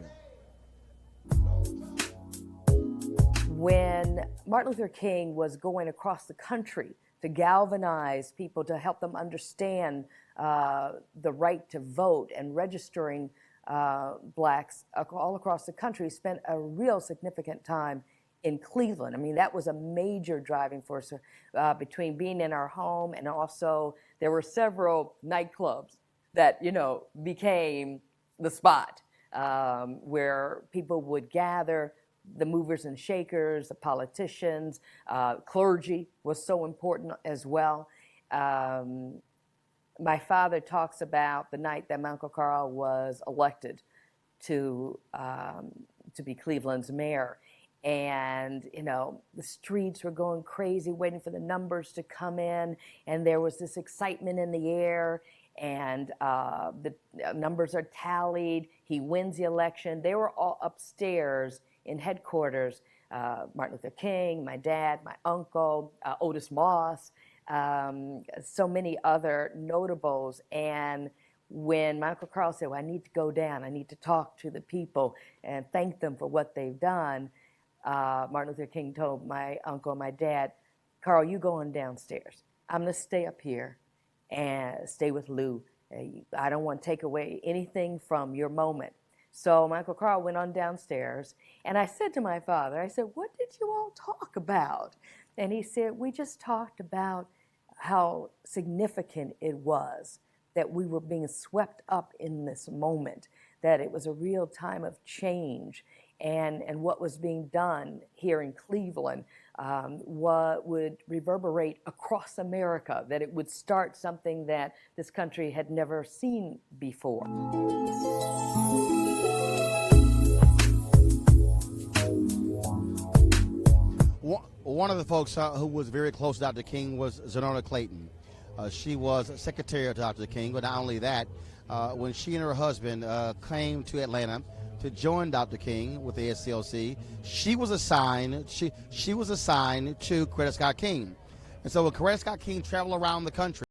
R: When Martin Luther King was going across the country to galvanize people, to help them understand the right to vote and registering blacks all across the country, spent a real significant time in Cleveland. I mean, that was a major driving force between being in our home, and also there were several nightclubs that, became the spot where people would gather. The movers and shakers, the politicians, clergy was so important as well. My father talks about the night that my Uncle Carl was elected to be Cleveland's mayor. And, the streets were going crazy, waiting for the numbers to come in. And there was this excitement in the air. And the numbers are tallied. He wins the election. They were all upstairs in headquarters, Martin Luther King, my dad, my uncle, Otis Moss, so many other notables. And when my Uncle Carl said, well, I need to go down, I need to talk to the people and thank them for what they've done, Martin Luther King told my uncle and my dad, Carl, you go on downstairs. I'm going to stay up here and stay with Lou. I don't want to take away anything from your moment. So my Uncle Carl went on downstairs, and I said to my father, I said, what did you all talk about? And he said, we just talked about how significant it was that we were being swept up in this moment, that it was a real time of change, and what was being done here in Cleveland what would reverberate across America, that it would start something that this country had never seen before.
G: One of the folks who was very close to Dr. King was Zenona Clayton. She was secretary of Dr. King, but not only that, when she and her husband came to Atlanta to join Dr. King with the SCLC, she was assigned to Coretta Scott King. And so when Coretta Scott King traveled around the country,